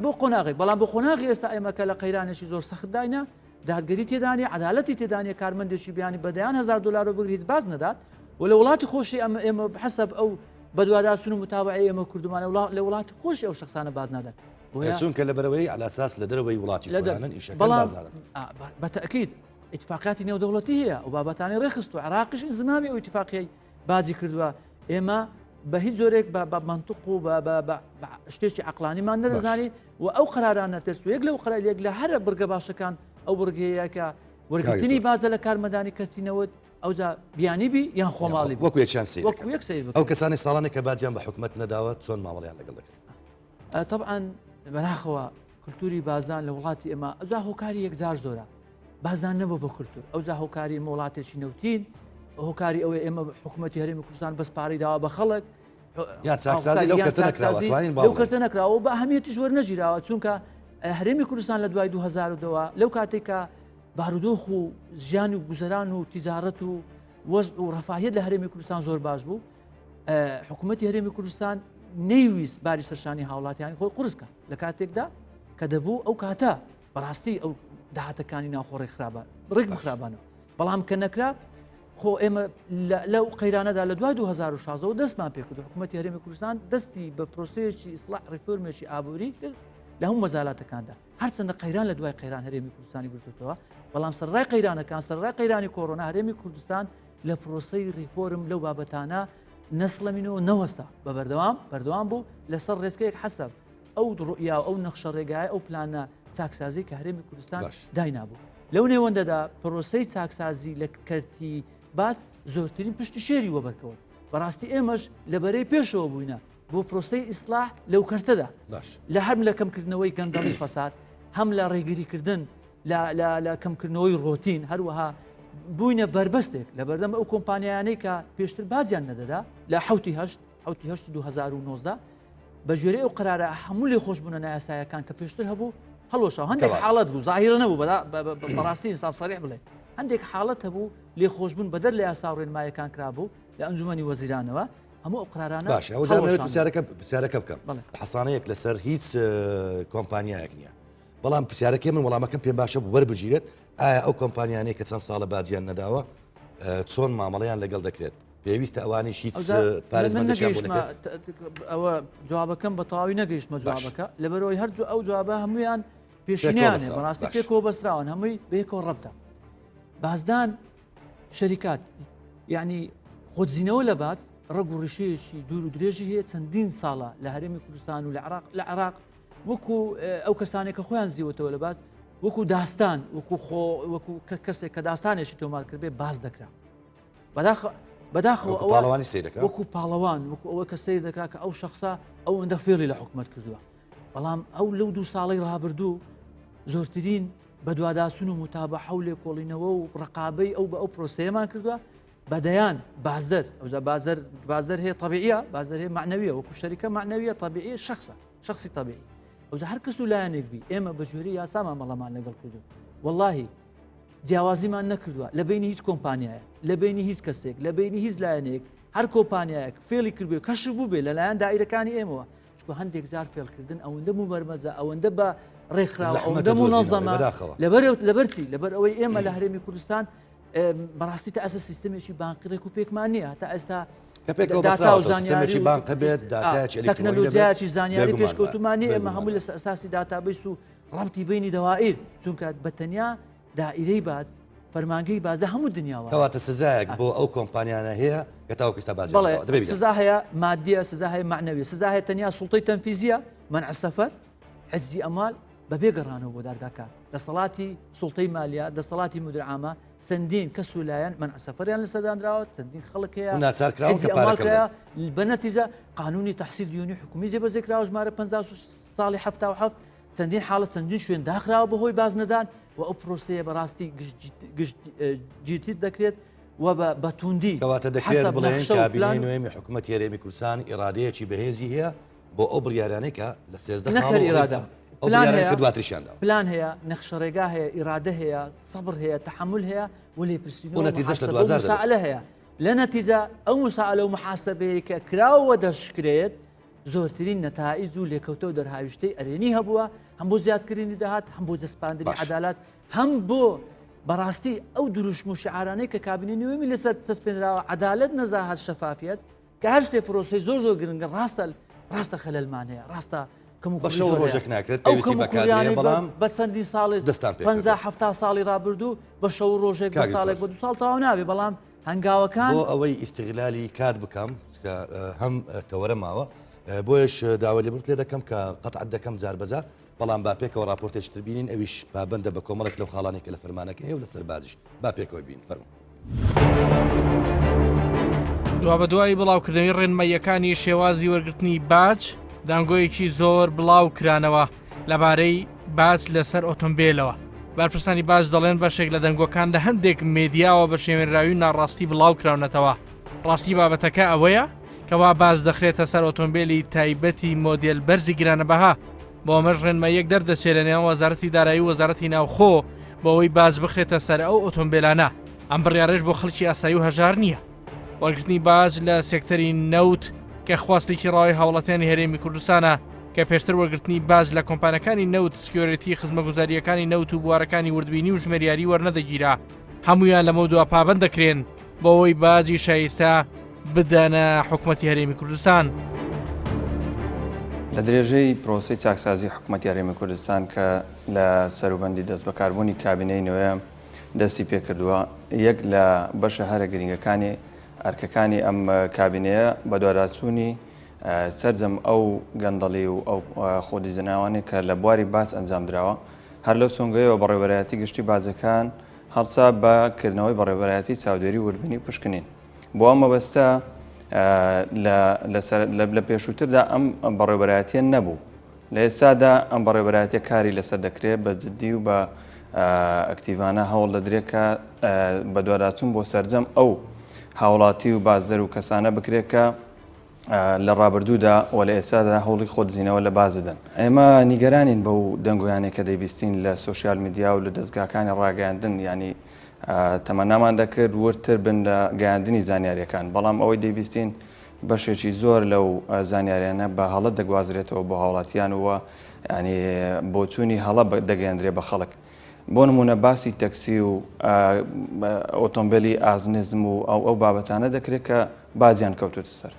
Speaker 1: بۆ قۆناغێک
Speaker 2: بەڵام بۆ قۆناغی ئێستا ئێمەکە لە قەیرانێکی زۆر سەخت داینە داگەری تێدانی عدالەتی تێدانی کارمەندێکی بیانی بەدەیان $1000 بگری هیچ باز نەدات و لە وڵاتی خۆشی ئێمە حسب ئەو بەدواداسون و متابعی ئێمە کوردمانە لە وڵاتی خۆشی ئەو شخصانە باز نادەن
Speaker 1: چونکە لە بەرەوەی علاساس لە دەرەوەی وڵاتی خۆیانن ئیشەکە باز نادەن
Speaker 2: بەتەکید اتفاقاتی نێودەوڵەتی هەیە و بابەتانی ڕێخست و عێراقیش زمامی ئەو اتفاقی بازی کردووە ئێمە بە هیچ زۆرێک بە منطق و بە شتێکی عقلانیمان نەدەزانی و ئەو قرارانە ترسو یەک لەو قرارێک لە هەرە بڕگە باشەکان ئەو بڕگەیە کە وەرگرتنی بازە لە کارمەندانی کەرتینەوەت ئەوجا بیانیبی یان خۆماڵی
Speaker 1: وەکو یەک سەیر ئەو کەسانی ساڵانێک کە باجیان بە حکومەت نەداوە چۆن مامەڵیان لەگەڵ دەکەن
Speaker 2: طبعا بەناخەوە کولتوری بازان لە وڵاتی ئێمە ئەوجا هۆکاری یەکجار زۆرە بازان نەبوو بە کولتور ئەوجا هۆکاری وڵاتێکی نەوتین هۆکاری ئەوەی ئێمە حکوومەتی هەرێمی کوردستان بەس پارەی داوا بە خەڵک لەو کردە نەکراوە بە ئەهەمیەتی زۆر نەگیراوە چونکە هەرێمی کوردستان لە دوای 2002 لەو کاتێکە بارودۆخ و ژیان و گوزەران و تیجارەت و وەزع و ڕەفاهێت لە هەرێمی کوردستان زۆر باش بوو حکوومەتی هەرێمی کوردستان نەیویست باری سەرشانی هاوڵاتیانی خۆی قورسکە لە کاتێکدا کە دەبوو ئەو کاتە بەڕاستی ئەو داهاتەکانی ناوخۆڕی خراپان ڕێک بخرابانەوە بەڵام کە نەکرا خۆ ئێمە لەو قەیرانەدا لە دوای 2016 دەستمان پێکرد حکوومەتی هەرێمی کوردستان دەستی بە پرۆسەیەکی ئیسلاح ریفۆرمێکی ئابووری کرد لە هەموو مەزالاتەکاندا هەرچەندە قەیران لە دوای قەیران هەرێمی کوردستانی گرتوتەوە بەڵام سەرڕای قەیرانەکان سەرڕای قەیرانی کۆڕۆنا هەرێمی کوردستان لە پرۆسەی ریفۆرم لەو بابەتانە نەسڵەمینەوە نەوەستا بە بەردەوام بوو لەسەر ڕێزگەیەک حەسەب ئەو ڕوئیا ئەو نەخشە ڕێگای ئەو پلانە چاکسازی کە هەرێمی کوردستان داینابوو لەو نێوەندەدا پرۆسەی چاکسازی لە کەرتی باز زۆرترین پشتی شێری وەبەرکەوت بەڕاستی ئێمەش لەبەرەی پێشەوە بووینە بۆ پرۆسەی ئیسلاح لەو کەرتەدا لە هەرم لە کەمکردنەوەی گەندەڵی فەساد هەم لە ڕێگریکردن لە کەمکردنەوەی ڕۆتین هەروەها بووینە بربەستێک لە بەردەم ئەو کۆمپانیانەی کە پێشتر بازیان نەدەدا لە حوتی 2019 بە ژێرەی ئەو قرارە هەموو لێ خۆشبوونە نایاسایەکان کە پێشتر هەبوو هەڵۆشەوە هەندێک حاڵەت بوو زاهیرە نەبوو بەڕاستی ئینسان سەریح بڵێ هەندێک حاڵەت هەبوو لێ خۆشبوون بەدەر لە یاسا ڕێنمایەکان کرابوو لە ئەنجومەنی وەزیرانەوە هەموو ئەو قرارانە
Speaker 1: باش پرسیارەکە بکەم حەسانەیەک لەسەر هیچ کۆمپانیایەک نییە بەڵام پرسیارەکەی من وەڵامەکەم پێم باشە وەربژیرێت ئایا ئەو کۆمپانیانەی کە چەند ساڵە باجیان نەداوە چۆن مامەڵەیان لەگەڵ دەکرێت پێویستە ئەوانیش هیچ پارێزمەندیان بۆ نەکرێت
Speaker 2: ئەوە جوابەکەم بە تەواوی نەگەیشتمە جوابەکە لەبەرەوەی هەر ئەو جوابە هەمویان پێشینیانێ بەڕاستی پێکەوە بەسراون هەمووی بەیەکەوە ڕەبتە بازدان شەریکات یعنی خۆتزیینەوە لە باز ڕەگ و ڕیشەیەکی دوور و درێژی هەیە چەندین ساڵە لە هەرێمی کوردستان و لە عێراق وەکو ئەو کەسانێک کە خۆیان زیوەتەوە لە باز وەکو داستان وەکو کەسێک کە داستانێکی تۆمار کردبێ باز دەکرا بەداخەوە وەکو پاڵەوان وەکو ئەوە کە سیر دەکرا کە ئەو شخصا ئەو ئەندە فێڵی لە حکومەت کردووە بەڵام ئەو لەو 2 ساڵی ڕابردوو زۆرترین بە دوواداسون و متابەحە و لێکۆڵینەوە و ڕقابەی ئەو بە ئەو پرۆسەیەمان کردووە بەدەیان بازدەر بازدەر هەیە طبیعیە بازدەر هەیە معنەویە وەکو شەریکە معنەویە طبیعی شخصی طبیعی ئەو هەر کەس و لایەنێک بی ئێمە بە ژێری یاسامان مەڵەمان لەگەڵ کردو واللهی جیاوازیمان نەکردووە لە بینی هیچ کۆمپانیایە لە بینی هیچ کەسێک لە بینی هیچ لایەنێک هەر کۆمپانیایەک فێڵی کردبێ کەش بوو بێ لەلایەن دایرەکانی ئێمەوە چکە هەندێک زار فێڵکردن ئەوەندە موبەرمەزە ئەوەندە بە ڕێکخراوە ئەوەندە منەظەمە لەبەرچی لەبەر ئەوەی ئێمە لە هەرێمی کوردستان بەڕاستی تا ئەسە سیستمێکی بانقیڕێک و پێکمان نییە تا ئێستا
Speaker 1: زانیاریی بانق هەبێت
Speaker 2: تەکنەلۆجیایکی زانیاری پێشکەوتمانی ئێمە هەموو لە ئەساسی داتابیس و ڕابتی بینی دەوائیر چونکە بەتەنیا دائیرەی باز فەرمانگەی بازە هەموو دنیاوە
Speaker 1: کەواتە سزایەک بۆ ئەو کۆمپانیانە هەیە کە تاوەکو ئێستا باز
Speaker 2: سزا هەیە مادیە سزا هەیە معنەوی سزا هەیە تەنیا سوڵتەی تەنفیزیە منع السەفەر حجزی ئەموال بەبێ گەڕانەوە بۆ دادگاکان دەسەڵاتی سوڵتەی مالیە دەسەڵاتی مدیر عامە چەندین کەس و لایەن منع سەفەریان لە سەدانراوە چەندین خەڵک هەیە بەنەتیجە قانونی تەحسیل دیونی حکومی جێبەجێکراوە ژمارە 50 ساڵی 77 چەندین حاڵەت چەندین شوێن داخراوە بەهۆی بازنەدان و ئەو پرۆسەیە بەڕاستی گشتیت دەکرێت و بە توندی
Speaker 1: کەواتە دەکرێت بڵێن کابینەی نوێمی حکوومەتی هەرێمی کوردستان ئیرادەیەکی بەهێزی هەیە بۆ ئەو بڕیارانەی کە لە 13
Speaker 2: نەکەر ئیرادە
Speaker 1: پلان
Speaker 2: هەیە نەخشەڕێگا هەیە ئیرادە هەیە سەبر هەیە تەحمل هەیە و لێ پرسیینەوە مسائلە هەیە لە نەتیجە ئەو مسائلە و محاسبەیە کە کراوە دەشکرێت زۆرترین نەتائیج و لێکەوتە و دەرهاویشتەی ئەرێنی هەبووە هەم بۆ زیادکردنی داهات هەم بۆ دەستپاندنی عەدالەت هەم بۆ بەڕاستی ئەو دروشم و شعارانەی کە کابینەی نوێمی لەسەر چەسپێنراوە عەدالەت نەزاهات شەفافیەت کە هەر سێ پرۆسەی زۆر گرنگە ڕاستە خەلەلمان هەیە ڕاستە
Speaker 1: بەشە ڕۆژێک ناکرێت پێویستی بەکاریە بەڵام
Speaker 2: بە چەندی ساڵی 50 ساڵی ڕابردوو بە شەو ڕۆژێک بە ساڵێک بە 2 ساڵ تاوا نابێ بەڵام هەنگاوەکان
Speaker 1: بۆ ئەوەی ئیستیغلالی کات بکەم کە هەم تەوەرە ماوە بۆیش داوا لێ برد لێ دەکەم کە قەتعەت دەکەم جار بەجار بەڵام با پێکەوە راپۆرتێشتر بینین ئەویش پابەندە بە کۆمەڵێک لەو خاڵانێکە لە فەرمانەکە هەیە و لەسەر بازیش با پێکەوە بین فەرموو
Speaker 3: دوا بە دوای بڵاوکردنەوەی ڕێنماییەکانی شێوازی وەرگرتنی باج دانگۆیەکی زۆر بڵاو کرانەوە لەبارەی باج لەسەر ئۆتۆمبیلەوە بارپرسانی باج دەڵێن بەشێک لە دەنگۆکان لە هەندێک مێدیاوە بە شێوێنراوی ناڕاستی بڵاو کراونەتەوە ڕاستی بابەتەکە ئەوەیە کەوا باز دەخرێتە سەر ئۆتۆمبیلی تایبەتی مۆدیل بەرزی گرانەبەها بۆ ئەمەش ڕێنماییەک دەردەچێت لە نێوان وەزارەتی دارایی و وەزارەتی ناوخۆ بۆەوەی باز بخرێتە سەر ئەو ئۆتۆمبیلانە ئەم بڕیارەش بۆ خەڵکی ئاسایی و هەژار نییە وەرگرتنی باج لە سێکتەری نەوت کە خواستێکی ڕاوی هاوڵاتیانی هەرێمی کوردستانە کە پێشتر وەرگرتنی باز لە کۆمپانیەکانی نەوت سکیۆریتی خزمەتگوزاریەکانی نەوت و بوارەکانی وردبینی و ژمێریاری وەرنەدەگیرا هەمویان لەمە دووە پابەند دەکرێن بەوەی باجی شایستە بدەنە حکوومەتی هەرێمی کوردستان.
Speaker 6: لە درێژەی پرۆسی چاکسازی حکوومەتی هەرێمی کوردستان کە لە سەروبەندی دەست بەکاربوونی کابینەی نوێ دەستی پێکردووە، یەک لە بەشە هەرە گرنگەکانی ئەرکەکانی ئەم کابینەیە بە دوواداچوونی سەرجەم ئەو گەندەڵی و ئەو خۆدیزناوانی کە لە بواری باج ئەنجام درراوە، هەر لەو سۆنگەیەوە بەڕێوەبەرایەتی گشتی باجەکان هەڵسا بەکردنەوەی بەڕێوەبەرایەتی چاودێری وردبینی پشکنین. بۆ ئەم مەبەستە لە پێشووتردا ئەم بەڕێوەبەرایەتیە نەبوو. لە ئێستادا ئەم بەڕێوەبەرایەتیە کاری لەسەر دەکرێت بە جددی و بە ئەکتیڤانە هەوڵ دەدرێت کە بە دوواداچوون بۆ سەرجەم ئەو هاوڵاتی و بازەر و کەسانە بکرێت کە لە ڕابردوودا و لە ئێستادا هەوڵی خۆدزینەوە لە بازدەن. ئێمە نیگەرانین بەو دەنگۆیانێک کە دەیبیستین لە سوۆسیال میدیا و لە دەستگاکانی ڕاگەاندن، ینی تەمەنامان دەکرد ورتر بن لە گەیاندنی زانیاریەکان، بەڵام ئەوەی دەیبیستین بەشێکی زۆر لەو زانیاریانە بە هەڵە دەگوازرێتەوە بۆ هاوڵاتیان وە ینی بۆچوونی هەڵە دەگەیاندرێ بە خەڵک. بۆ نمونە باسی تەکسی و ئۆتۆمبیلی ئازنزم و ئەو بابەتانە دەکرێت کە باجیان کەوتوتە سەر.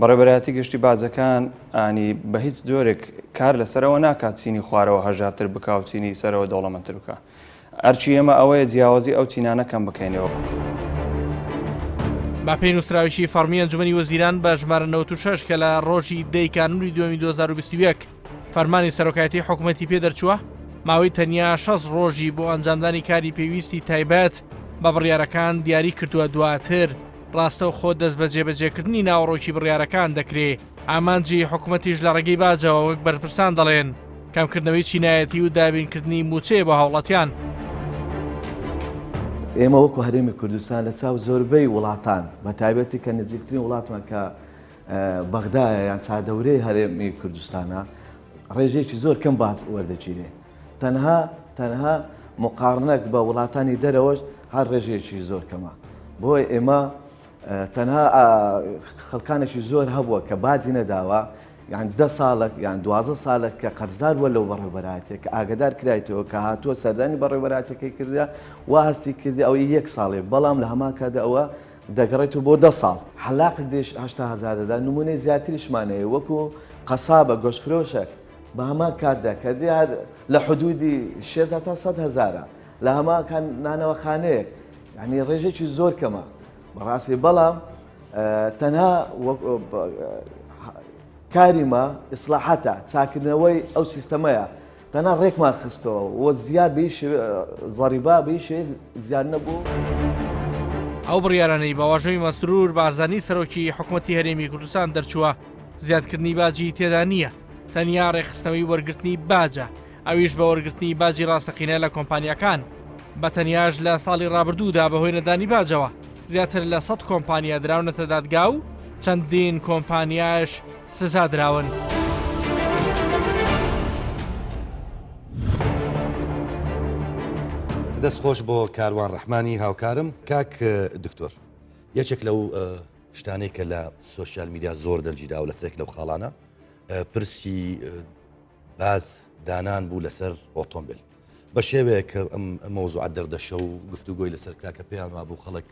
Speaker 6: بەڕێوەبەرایەتی گشتی باجەکان ئانی بە هیچ جۆرێک کار لەسەرەوە ناکات چینی خوارەوە هەژارتر بکە و چینی سەرەوە دەوڵەمەندتر بکە. ئەرچی ئێمە ئەوەیە جیاوازی ئەو چینانە کەم بکەینەوە.
Speaker 3: با پێی نووسراوێکی فەرمی ئەنجومەنی وەزیران بە ژمارە 96 کە لە ڕۆژی 10 کانونی دووەمی 2021 فەرمانی سەرۆکایەتی حکوومەتی پێ دەرچووە، ماوەی تەنیا 6 ڕۆژی بۆ ئەنجامدانی کاری پێویستی تایبەت بە بڕیارەکان دیاری کردووە. دواتر ڕاستە و خۆ دەست بە جێبەجێکردنی ناوەڕۆکی بڕیارەکان دەکرێت. ئامانجی حکوومەتیش لە ڕێگەی باجەوە وەک بەرپرسان دەڵێن کەمکردنەوەی چینایەتی و دابینکردنی موچێ بۆ هاوڵاتیان.
Speaker 7: ئێمە وەکو هەرێمی کوردستان لە چاو زۆربەی وڵاتان بە تایبەتی کە نزیکترین وڵاتمان کە بەغدایە یان چادەورەی هەرێمی کوردستانە ڕێژێکی زۆر کەم باز وەردەگیرێ. تەنها مقارنەك بە وڵاتانی دەرەوەش هەر ڕێژەیەکی زۆر کەمە. بۆی ئێمە تەنها خەڵکانێکی زۆر هەبووە کە باجی نەداوە، یان 10 ساڵک یان 12 ساڵک کە قەرزدار وە لەو بەڕێوەبەرایەتێک کە ئاگدار کرایەوە کە هاتووە سەردانی بەڕێوەبەرایەتەکەی کردە وا هەستی کردی ئەوەی 1 ساڵێ، بەڵام لە هەمان کاتدا ئەوە دەگەڕێتەوە بۆ 10 ساڵ. حەلاقێک دێش 80,000 دەدا. نمونەی زیاتریشمانەیە وەکو قەسابە گۆشتفرۆشێک بە هەمان کاتدا کە دیار لە حدودی 6 تا 100,000 لە هەمان نانەوەخانەیەک، یعنی ڕێژێکی زۆر کەمە بەڕاستی. بەڵام تەنها کاریمە ئیسلاحەتە چاکردنەوەی ئەو سیستەمەیە تەنها ڕێکمان خستەوە وە زیاد زەریبا بەیشێ زیاد نەبوو.
Speaker 3: ئەو بڕیارانەی بەواژەی مەسرور بارزانی سەرۆکی حکوومەتی هەرێمی کوردستان دەرچووە زیادکردنی باجی تێدا نییە، تەنیا ڕێخستنەوەی وەرگرتنی باجە، ئەویش بە وەرگرتنی باجی ڕاستەقینە لە کۆمپانیەکان. بە تەنیاش لە ساڵی ڕابردوودا بەهۆی نەدانی باجەوە زیاتر لە 100 کۆمپانیا دراونەتە دادگا و چەندین کۆمپانیاش سزا دراون.
Speaker 1: دەستخۆش بۆ کاروان ڕەحمانی هاوکارم. کاک دکتۆر، یەکێک لەو شتانەی کە لە سوۆسیال میدیا زۆر دەرجیدا و لەسێک لەو خاڵانە پرسی باز دانان بوو لەسەر ئۆتۆمبیل بە شێوەیە کە ئەم مۆزوعات دەردەشە و گفتوگۆی لەسەر کراکە پێیان وا بوو خەڵک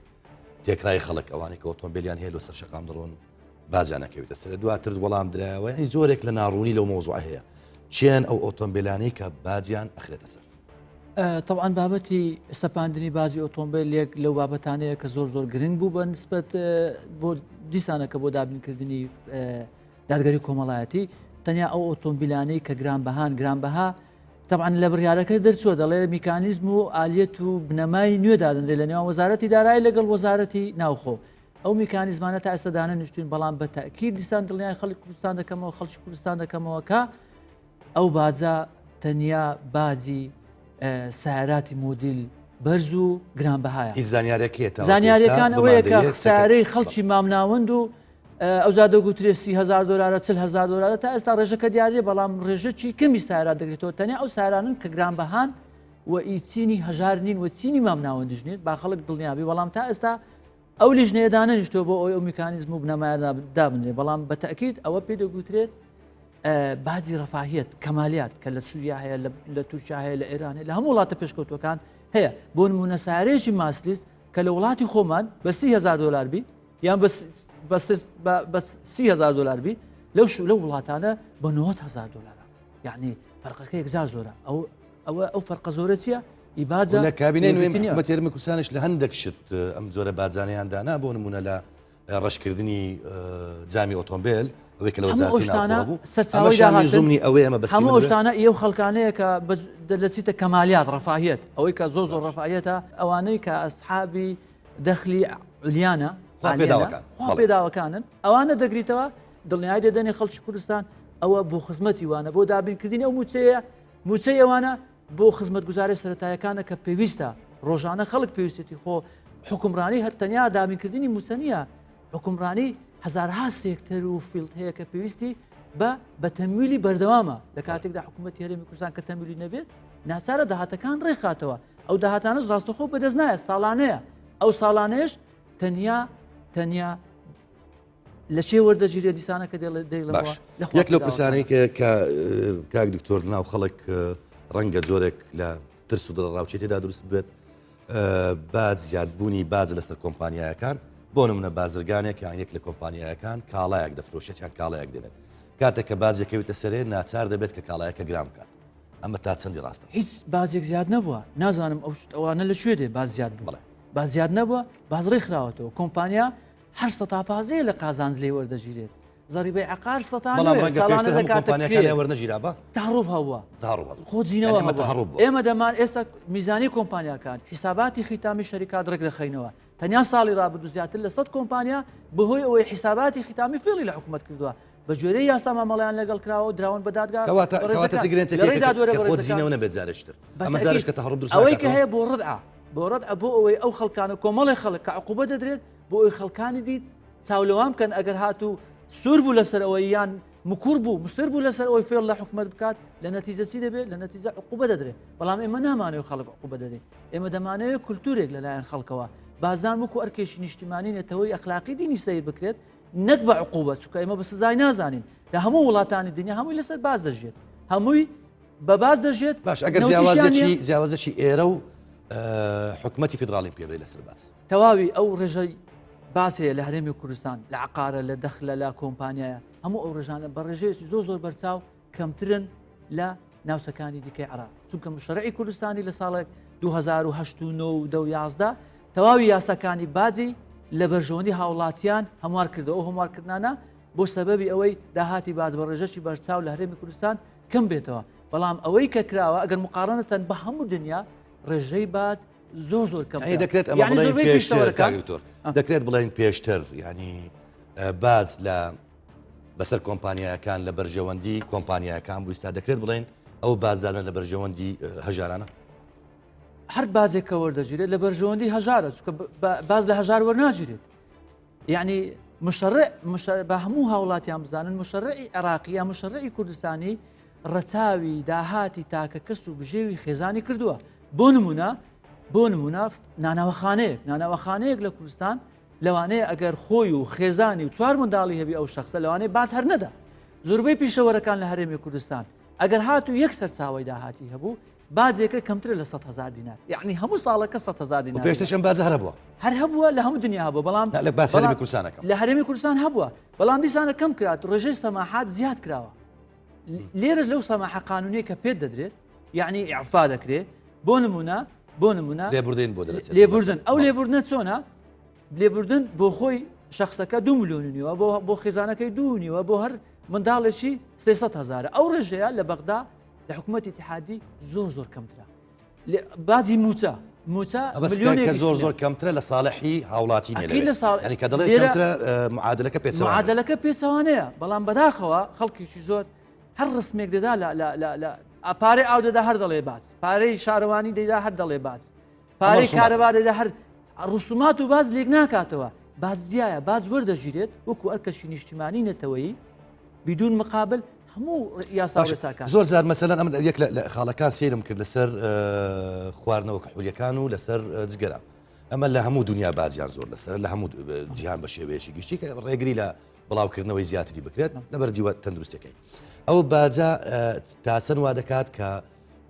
Speaker 1: تێکرای خەڵک ئەوانێک کە ئۆتۆمبیلیان هەیە لەسەر شەقام دڕۆن باجانەکەوێتە سەر. دواتر وەڵام درایەوە هەی زۆرێک لە ناڕوونی لەو مۆزوع هەیە چیان ئەو ئۆتۆمبیلانەی کە باجیان ئەخرێتە سەر.
Speaker 2: طبعاً بابەتی سەپاندنی بازی ئۆتۆمبیلێک لەو بابەتانەیە کە زۆر گرنگ بوو بە نسبەت بۆ دیسانەکە بۆ دابینکردنی دادگەری کۆمەڵایەتی. تەنیا ئەو ئۆتۆمبیلانەی کە گرانبەها طبعاً لە بڕیارەکە دەرچووە دەڵێ میکانیزم و ئالیەت و بنەمای نوێ دادنرێ لە نێوان وەزارەتی دارایی لەگەڵ وەزارەتی ناوخۆ. ئەو میکانیزمانە تا ئێستا دانە نیشتوین، بەڵام بە تەکید دیسان دڵنیای خەڵکی کوردستان دەکەمەوە، خەڵکی کوردستان دەکەمەوە کە ئەو باجە تەنیا باجی سیاراتی مۆدیل بەرز و گرانبەهایە. زانیاریەکان ئەوەیە کە سیارەی خەڵکی مامناوەند و ئەو زادەگوترێ $30,000 $40,000 تا ئێستا ڕێژەکە دیارە، بەڵام ڕێژەکی کەمی سیارات دەگرێتەوە. تەنیا ئەو سیارانن کە گرانبەهان و ئیچینی هەژار نین و چینی مامناوەندژنێت با خەڵک دڵنیابی، بەڵام تا ئێستا ئەو لیژنەیەدانە نیشتۆ بۆ ئەو میکانیزم و بنەمایە دابنرێ. بەڵام بە تەکید ئەوە پێ دەگوترێت باجی ڕەفاهیەت کەمالیات کە لە سووریا هەیە، لە تورکیا هەیە، لە ئێران هەیە، لە هەموو وڵاتە پێشکەوتوەکان هەیە. بۆ نمونە سیارەیەکی ماسلیس کە لە وڵاتی خۆمان بە 30,000 دلار بی یان بە 30,000 دلار بی لەو وڵاتانە بە 90,000 دلار یعنی فەرقەکە یەکجار زۆرە ئەو فەرقە زۆرە چییە؟ ئیباجە
Speaker 1: لە کابینەی نوێی حکومەتی هەرێمی کوردستانیش لە هەندێک شت ئەم زۆرە بازانەیاندانا بۆ نمونە لە ڕەشکردنی جامی ئۆتۆمبیل ئەوەی کە لە وەزارەتی ناوخۆ بوو ئەمە زومنی ئەوەی ئەمە بەستی
Speaker 2: هەموو شتانە ئێو خەڵکانەیە کە دەچیتە کەمالیات ڕەفاهیەت ئەوەی کە زۆر ڕەفاهیەتە ئەوانەی کە ئەسحابی دەخلی عولیانە خوا پێداوەکانن ئەوانە دەگریتەوە دڵنیای دەدەنێ خەڵکی کوردستان ئەوە بۆ خزمەتی وانە بۆ دابینکردنی ئەو موچەی ئەوانە بۆ خزمەتگوزاری سەرەتایەکانە کە پێویستە ڕۆژانە خەڵک پێویستێتی خۆ حکومڕانی هەر تەنیا دابینکردنی موچەنیە حکومڕانی هەزارها سێکتەر و فیلت هەیە کە پێویستی بە تەمویلی بەردەوامە لە کاتێکدا حکوومەتی هەرێمی کوردستان کە تەمویلی نەبێت ناچارە داهاتەکان ڕێخاتەوە ئەو داهاتانش ڕاستەخۆ بەدەست نایە ساڵانەیە ئەو ساڵانەیەش تەنیا لە چێ وەردەگیرێ دیسانە کە دەیڵەوە
Speaker 1: یەک لەو پرسانەی کاک دکتۆر ناو خەڵک ڕەنگە جۆرێک لە ترس و دڵڕاوچێتێدا دروست بێت باز زیادبوونی باز لەسەر کۆمپانیایەکان بۆ نمونە بازرگانێک یان یەک لە کۆمپانیایەکان کاڵایەک دەفرۆشێتیان کاڵایەک دێنێت کاتێک کە بازێکەوێتە سەرێ ناچار دەبێت کە کاڵایەکە گرام کات ئەمە تا چەندی ڕاستە
Speaker 2: هیچ بازێک زیاد نەبووە نازانم ئەوانە لە شوێ دێ باز زیاد بڵێ باز زیاد نەبووە بازڕێ خراوەتەوە کۆمپانیا هەر سەتاپازەیە لە قازانج لێ وەردەگیرێت زەریبەی عقار
Speaker 1: وەرنەژیرابە
Speaker 2: تاڕوب هەبووە خۆ جینەوە ئێمە دەمان ئێستا میزانی کۆمپانیاکان حیساباتی خیتامی شەریکات ڕێک دەخەینەوە تەنیا ساڵی ڕابردوو زیاتر لە 100 کۆمپانیا بەهۆی ئەوەی حیساباتی خیتامی فێڵی لە حکوومەت کردووە بە جۆرەی یاسا مامەڵیان لەگەڵ کراوە دراون بە
Speaker 1: دادگاڕێنەوە نەبێت جارشتر ئەمە جارش کە تەڕوب دروست
Speaker 2: ئەوەی کە هەیە بۆ ڕدعە بۆ ئەوەی ئەو خەڵکانە کۆمەڵی خەڵک کە عقوبە دەدرێت بۆ ئەوی خەڵکانی دیت چاولەوام بکەن ئەگەر هاتوو سوور بوو لەسەر ئەوەی یان مکوور بوو مستر بوو لەسەر ئەوەی فێڵ لە حکومەت بکات لە نەتیجە چی دەبێت لە نەتیجە عقوبە دەدرێت بەڵام ئێمە نامانەوە خەڵک عقوبە دەدرێت ئێمە دەمانەوێت کولتورێک لەلایەن خەڵکەوە بازان وەکو ئەرکێشی نیشتیمانی نێتەوەی ئەخلاقی دینی سیر بکرێت نەک بە عقوبە چونکە ئێمە بە سزای نازانین لە هەموو وڵاتانی دنیا هەمووی لەسەر باز دەژێت هەمووی بە باز دەژێت
Speaker 1: باش ئەگەر جیاوازەی ئێرە و حکومەتی فیدراڵی پێبێت لەسەر باز
Speaker 2: تەواوی ئەو ڕێژەی باسەیە لە هەرێمی کوردستان لە عقارە لە دەخلە لە کۆمپانیایە هەموو ئەو ڕێژانە بە ڕێژەیەکی زۆر بەرچاو کەمترن لە ناوچەکانی دیکەی عراق چونکە مشەرعی کوردستانی لە ساڵێک 2011 تەواوی یاساکانی بازی لە بەرژەوەندی هاوڵاتیان هەموار کردەوە ئەو هەموارکردانە بۆ سەبەبی ئەوەی داهاتی باز بە ڕێژەی بەرچاو لە هەرێمی کوردستان کەم بێتەوە بەڵام ئەوەی کە کراوە ئەگەر مقارنەتەن بە هەموو دنیا ڕێژەی باز زۆر کەم
Speaker 1: دەکرێت دەکرێت بڵێن پێشتر ینی باز لە بەسەر کۆمپانیایەکان لە بەرژەوەندی کۆمپانیایەکان بوو ئستا دەکرێت بڵێن ئەو بازدانە لە بەرژەوەندی هەژارانە
Speaker 2: هەر بازێک کە وەردەگیرێت لە بەرژەوەندی هەژارە چونکە باز لە هەژار وەرناگیرێت یعنی مشەڕع بە هەموو هاوڵاتیان بزانن مشەڕعی عێراقی یا مشەڕعی کوردستانی ڕەچاوی داهاتی تاکە کەس و بژێوی خێزانی کردووە بۆ نمونە ناناوەخانەیەک لە کوردستان لەوانەیە ئەگەر خۆی و خێزانی و 4 منداڵی هەبی ئەو شخصە لەوانەیە باز هەر نەدا زۆربەی پیشەوەرەکان لە هەرێمی کوردستان ئەگەر هاتو یەک سەرچاوی داهاتی هەبوو بازێکە کەمترە لە 100,000 دینار یعنی هەموو ساڵەکە 100,000 دینار
Speaker 1: پێشتەشم باز هەر بووە
Speaker 2: لە هەموو دنیا هەبوو بەڵام لە هەرێمی کوردستان هەبووە بەڵام دیسانە کەم کرات ڕێژەی سەماحات زیاد کراوە لێرە لەو سەماحە قانونیە کە پێت دەدرێت یعنی ئیعفا دەکرێت بۆ نمونە لێبوردن ئەو لێبوردنە چۆنە لێبوردن بۆ خۆی شخصەکە 2 ملیۆنیوە بۆ خێزانەکەی 2.5 بۆ هەر منداڵێکی 300,000 ئەو ڕێژەیە لە بەغدا لە حکوومەتی اتحادی زۆر کەمترە بازی موچە
Speaker 1: زۆر کەمترە لە ساڵحی هاوڵاتی نێ کە دەڵێت
Speaker 2: معادلەکە پێچەوانەیە بەڵام بەداخەوە خەڵکیی زۆر هەر ڕسمێک دەدا لە پارەی ئاو دەدا هەر دەڵێ باز پارەی شارەوانی دەیدا هەر دەڵێ باز پارەی کارەبا دەدا هەر ڕسومات و باز لێک ناکاتەوە باز جیایە باز وەردەگیرێت وەکو ئەرکەشی نیشتیمانی نەتەوەیی بدون مقابل هەموو یاساکان
Speaker 1: زۆر زار مەسەلەن ئەم یەک لە خاڵەکان سێرم کرد لەسەر خواردنەوە کەحولیەکان و لەسەر جگەرە ئەمە لە هەموو دنیا بازیان زۆر لەسەر لە هەموو جیهان بە شێوەیەکی گشتی کە ڕێگری لە بڵاوکردنەوەی زیاتری بکرێت لەبەر دیوە تەندروستەکەی ئەو باجا تاسن وا دەکات کە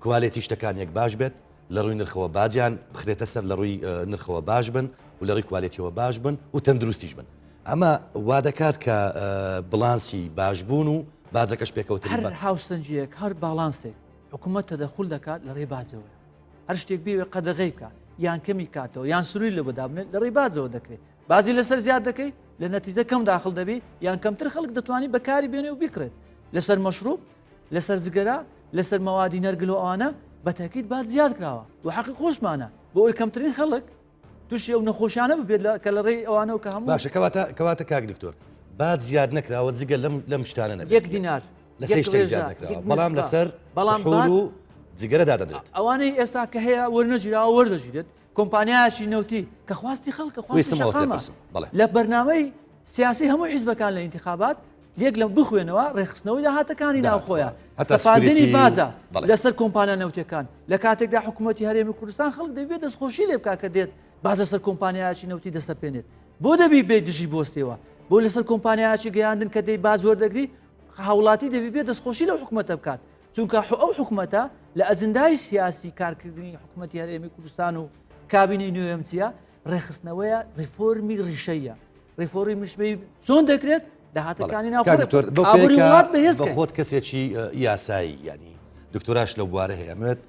Speaker 1: کوالێتی شتەکان یەک باش بێت لە ڕووی نرخەوە باجیان بخرێتە سەر لە ڕووی نرخەوە باش بن و لە ڕێی کوالیتیەوە باش بن و تەندروستیش بن ئەمە وا دەکات کە بڵانسی باشبوون و باجەکەش پێکەوتنی
Speaker 2: هەر هاوسەنجەیەک هەر باڵانسێک حکوومەت تەدەخول دەکات لە ڕێی باجەوە هەر شتێک بێ قەدەغەی بکات یان کەمی کاتەوە یان سروی لە بەدابنێت لە ڕێی باجەوە دەکرێت بازی لەسەر زیاد دەکەی لە نەتیجە کەم داخل دەبێ یان کەمتر خەڵک دەتوانانی بەکاری بێنێ و بیکرێت لەسەر مەشروب لەسەر جگەرە لەسەر مەوادی نەرگل و ئەوانە بەتاکید باز زیاد کراوە و حەقی خۆشمانە بۆ ئەوی کەمترین خەڵک تووشی ئەو نەخۆشیانە ببێت کە لە ڕێی ئەوانە و کە هەموو
Speaker 1: باشە کەواتە کاک دکتۆر بعد زیاد نەکراوە جگە لەم شتانە نەبێت
Speaker 2: 1 دینار
Speaker 1: لە سێ شتێک زیاد نەکراوە بەڵام لەسەر حوڵ و جگەرەدا دەدرێت
Speaker 2: ئەوانەی ئێستا کە هەیە وەرنەگیراوە وەردەگیرێت کۆمپانیایکی نەوتی کە خواستی خەڵکە خواستی شەقامە لە بەرنامەی سیاسی هەموو حیزبەکان لە انتخابات یەک لەم بخوێنەوە ڕێخستنەوەی داهاتەکانی ناوخۆیە سەپاندنی بازە لەسەر کۆمپانیا نەوتەکان لە کاتێکدا حکوومەتی هەرێمی کوردستان خەڵک دەبێت دەستخۆشی لێ بکات کە دێت بازە سەر کۆمپانیایکی نەوتی دەسەپێنێت بۆ دەبی بێ دژی بۆستەوە بۆ لەسەر کۆمپانیایکی گەیاندن کە دەی باز وەردەگری هاوڵاتی دەبی بێت دەستخۆشی لەو حکوومەتە بکات چونکە ئەو حکوومەتە لە ئەجندای سیاسی کارکردنی حکوومەتی هەرێمی کوردستان و کابینەی نوێم چیە ڕێخستنەوەیە ڕیفۆرمی ڕیشەیە ڕیفۆری مشبەی چۆن دەکرێت داهاتەکانی ناوڵات بەهێز
Speaker 1: بە خۆت کەسێکی یاسایی ینی دکتۆراش لەو بوارە هەیەمێت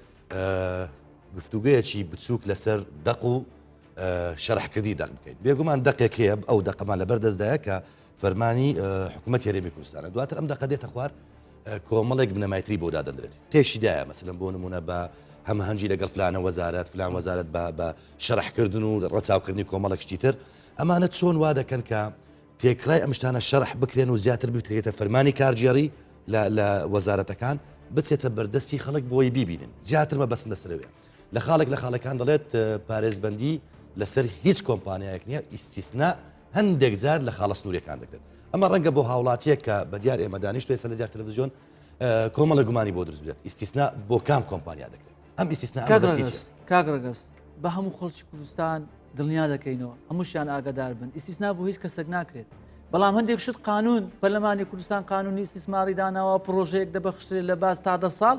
Speaker 1: گفتوگەیەکی بچووک لەسەر دەق و شەرحکردی دەق بکەین بێگومان دەقێک هەیە ئەو دەقەمان لەبەر دەستدایە کە فەرمانی حکوومەتی هەرێمی کوردستانە دواتر ئەم دەقە دێتە خوار کۆمەڵێک بنەمایتری بۆ دادەنرێت تێشیدایە مەسەلەن بۆ نمونە بە هەمە هەنجی لەگەڵ فلانە وەزارەت فلان وەزارەت بە شەرحکردن و ڕەچاوکردنی کۆمەڵێک شتیتر ئەمانە چۆن وا دەکەن کە تێکرای ئەم شتانە شەرح بکرێن و زیاتر بترێتە فەرمانی کارجیێڕی لە وەزارەتەکان بچێتە بەردەستی خەڵک بۆی بیبینن زیاتر مەبەستن لەسەرەوەیە لە خاڵێکان دەڵێت پارێزبەندی لەسەر هیچ کۆمپانیایەک نییە ئیسیسنا هەندێک جار لە خاڵە سنووریەکان دەکرێت ئەمە ڕەنگە بۆ هاوڵاتیەک کە بە دیار ئێمە دانیشت سەر لە دیار تەلەڤیزیۆن کۆمەڵە گومانی بۆ دروست بێت ئیسیسنا بۆ کام کۆمپانیا دەکرێت ئەم ئیسیسنا
Speaker 2: کاگڕگەست بە هەموو خەڵکی کوردستان دڵنیا دەکەینەوە هەمووشیان ئاگادار بن ئیسیسنا بۆ هیچ کەسێک ناکرێت بەڵام هەندێک شت قانون پەرلەمانی کوردستان قانونی ئیسیسماری داناوە پرۆژەیەک دەبەخشرێت لە باز تا 10 ساڵ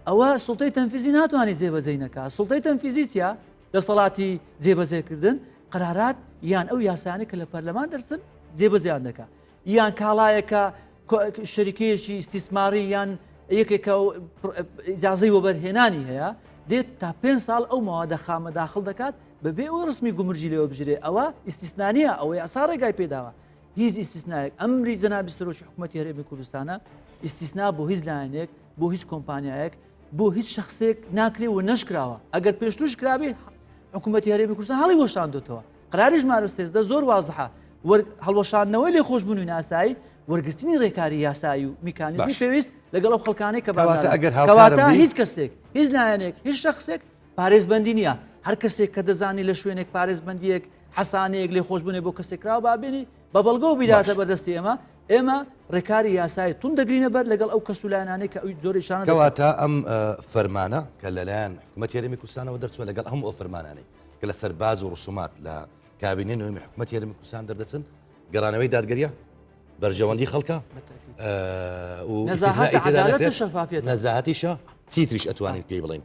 Speaker 2: ئەوە سوڵتەی تەنفیزی ناتوانانی جێبەجێ نەکات سوڵتەی تەنفیزی چیە دەسەڵاتی جێبەجێکردن قرارات یان ئەو یاسانە کە لە پەرلەمان دەرسن جێبەجێیان دەکات یان کاڵایەکە شەریکەیەکی ئیسیسماری یان یەکێکە ئیجازەی وەبەرهێنانی هەیە دێت تا 5 ساڵ ئەو ماوەدە خامە داخل دەکات بەبێ ئەو ڕسمی گومرجی لێوە بژرێ ئەوە ئیسیسنانیە ئەوەی ئەسا ڕێگای پێداوە هیچ ئیسیسنایەک ئەمری جەنابی سەرۆکی حکوومەتی هەرێمی کوردستانە ئیسیسنا بۆ هیچ لایەنێک بۆ هیچ کۆمپانیایەک بۆ هیچ شخصێک ناکرێ و نەشکراوە ئەگەر پێشتوش کرابێ حکوومەتی هەرێمی کوردستان هەڵی وەشاندوتەوە قراریش ژمارە 13 زۆر وازحە هەڵوەشاندنەوەی لێ خۆشببوون و ناسایی وەرگرتنی ڕێکاری یاسایی و میکانیزمی پێویست لەگەڵ ئەو خەڵکانەی کە کەواتە هیچ کەسێک هیچ لایەنێک هیچ شخصێک پارێزبەندی نییە هەر کەسێک کە دەزانی لە شوێنێک پارێزبەندیەک حەسانەیەک لێ خۆشببوونێ بۆ کەسێک کراوە بابێنی بە بەڵگە و بیراتە بەدەستی ئێمە ڕێکاری یاسایی تون دەگرینە بەر لەگەڵ ئەو کەسولایانانەی کە ئەوی زۆریشانە
Speaker 1: کەواتە ئەم فەرمانە کە لەلایەن حکوومەتی هەرێمی کوردستانەوە دەرچووە لەگەڵ هەموو ئەو فەرمانانەی کە لە سەرباز و ڕسومات لە کابینەی نوێمی حکوومەتی هەرێمی کوردستان دەردەچن گەڕانەوەی دادگەریە بەرژەوەندی خەڵکە نەزاهەتیشە چیتریش ئەتوانین پێی بڵین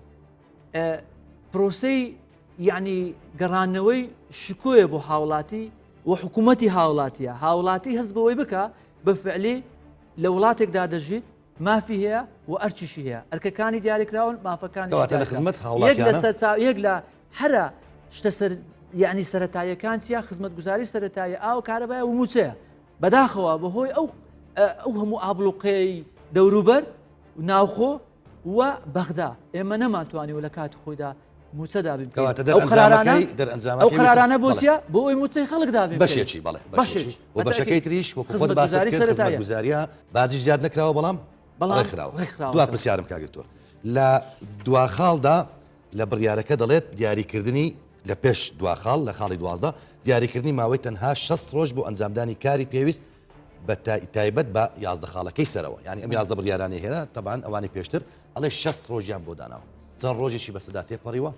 Speaker 2: پرۆسەی یعنی گەڕانەوەی شکوێ بۆ هاوڵاتی و حکوومەتی هاوڵاتی هەست بەوەی بکە بەفعلی لە وڵاتێکدا دەژیت مافی هەیە و ئەرچیشی هەیە ئەرکەکانی دیاریکراون مافەکانی
Speaker 1: لە خزمەت هاوڵاتیانە
Speaker 2: یەک لە هەرە شتە یعنی سەرەتاییەکان چیا خزمەت گوزاری سەرەتایی ئاو کارەبایە و موچەیە بەداخەوە بەهۆی ئەو هەموو ئابلوقەی دەوروبەر ناوخۆ و بەغدا ئێمە نەماتوانانی و لە کاتی خۆیدا موچەدا بین ئەو قرارانە بۆ چیە بۆ ئەوی موچەی خەڵکدا بین
Speaker 1: بەشێکی بەڵێ و بەشەکەی تریش وەکو خۆت باسەکە گوزاریە باجی زیاد نەکراوە بەڵام دوا پرسیارم کاگرتووە لە دواخاڵدا لە بڕیارەکە دەڵێت دیاریکردنی لە پێش دواخاڵ لە خاڵی 12 دیاریکردنی ماوەی تەنها 6 ڕۆژ بۆ ئەنجامدانی کاری پێویست بە تایبەت بە 11 خاڵەکەی سەرەوە ینی ئەم 11 بڕیارانی هێنا تەبان ئەوانی پێشتر ئەڵێ 6 ڕۆژیان بۆ داناوە چەند ڕۆژێکی بەسەدا تێپەڕیوە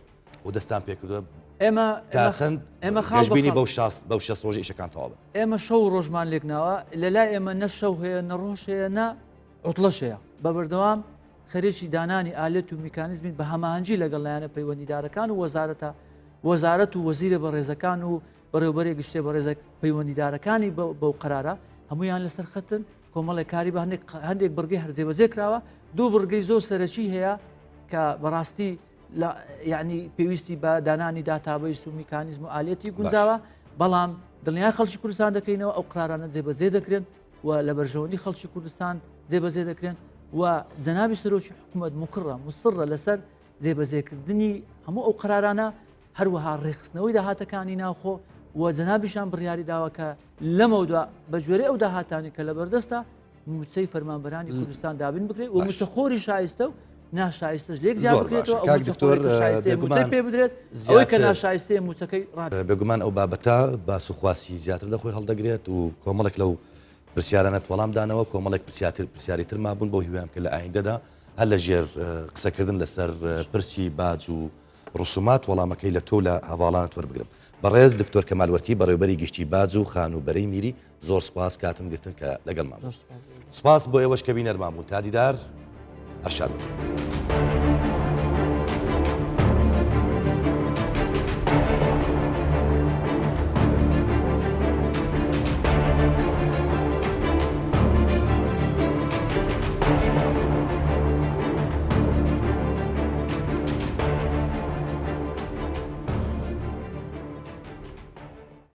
Speaker 1: و دەستان پێکردووە ئێمە خاڵبینی بەو 6 ڕۆژی ئیشەکان تەواو
Speaker 2: ئێمە شەو ڕۆژمان لێکناوە لەلای ئێمە نە شەو هەیە نە ڕۆژ هەیە نە عوتڵەش هەیە بە بەردەوام خەریکی دانانی ئالێت و میکانیزمی بە هەماهەنگی لەگەڵ لایەنە پەیوەندیدارەکان و وەزارەتە وەزارەت و وەزیرە بەڕێزەکان و بەڕێوبەرێک گشتێ بەڕێزە پەیوەندیدارەکانی بەو قرارە هەمویان لەسەر خەتن کۆمەڵی کاری بە هەندێک بڕگەی هەرجێبەجێ کراوە دوو بڕگەی زۆر سەرەکی هەیە کە بەڕاستی یعنی پێویستی بە دانانی داتابیس و میکانیزم و ئالێتی گونجاوە بەڵام دڵنیای خەڵکی کوردستان دەکەینەوە ئەو قرارانە جێبەجێ دەکرێن و لە بەرژەوەندی خەڵکی کوردستان جێبەجێ دەکرێن و جەنابی سەرۆکی حکوومەت مقرڕە مستڕە لەسەر جێبەجێکردنی هەموو ئەو قرارانە هەروەها ڕێخستنەوەی داهاتەکانی ناوخۆ و جەنابیشان بڕیاری داوەکە لەمەودا بە ژێرەی ئەو داهاتانی کە لە بەردەستە موچەی فەرمانبەرانی کوردستان دابین بکرێت و موچەخۆری شایستە و ناشایستش لێک زیاد بکرێتەوە پێ بدرێت ئەوەی کە ناشایستەیە موچەکەی
Speaker 1: بێگومان ئەو بابەتە باسوخواسی زیاتر لە خۆی هەڵدەگرێت و کۆمەڵێک لەو پرسیارانەت وەڵامدانەوە کۆمەڵێک پرسیاری تر مابوون بۆ هیوام کە لە ئایندەدا هەر لە ژێر قسەکردن لەسەر پرسی باج و ڕسومات وەڵامەکەی لە تۆ لە هەواڵانت وەربگرم بەڕێز دکتۆر کەمالوەرتی بەڕێوەبەری گشتی باج و خانوبەرەی میری زۆر سپاس کاتم گرتن کە لەگەڵ مام سپاس بۆ ئێوەش کە بینەرمان بوون تا دیدار هەر شاد بن.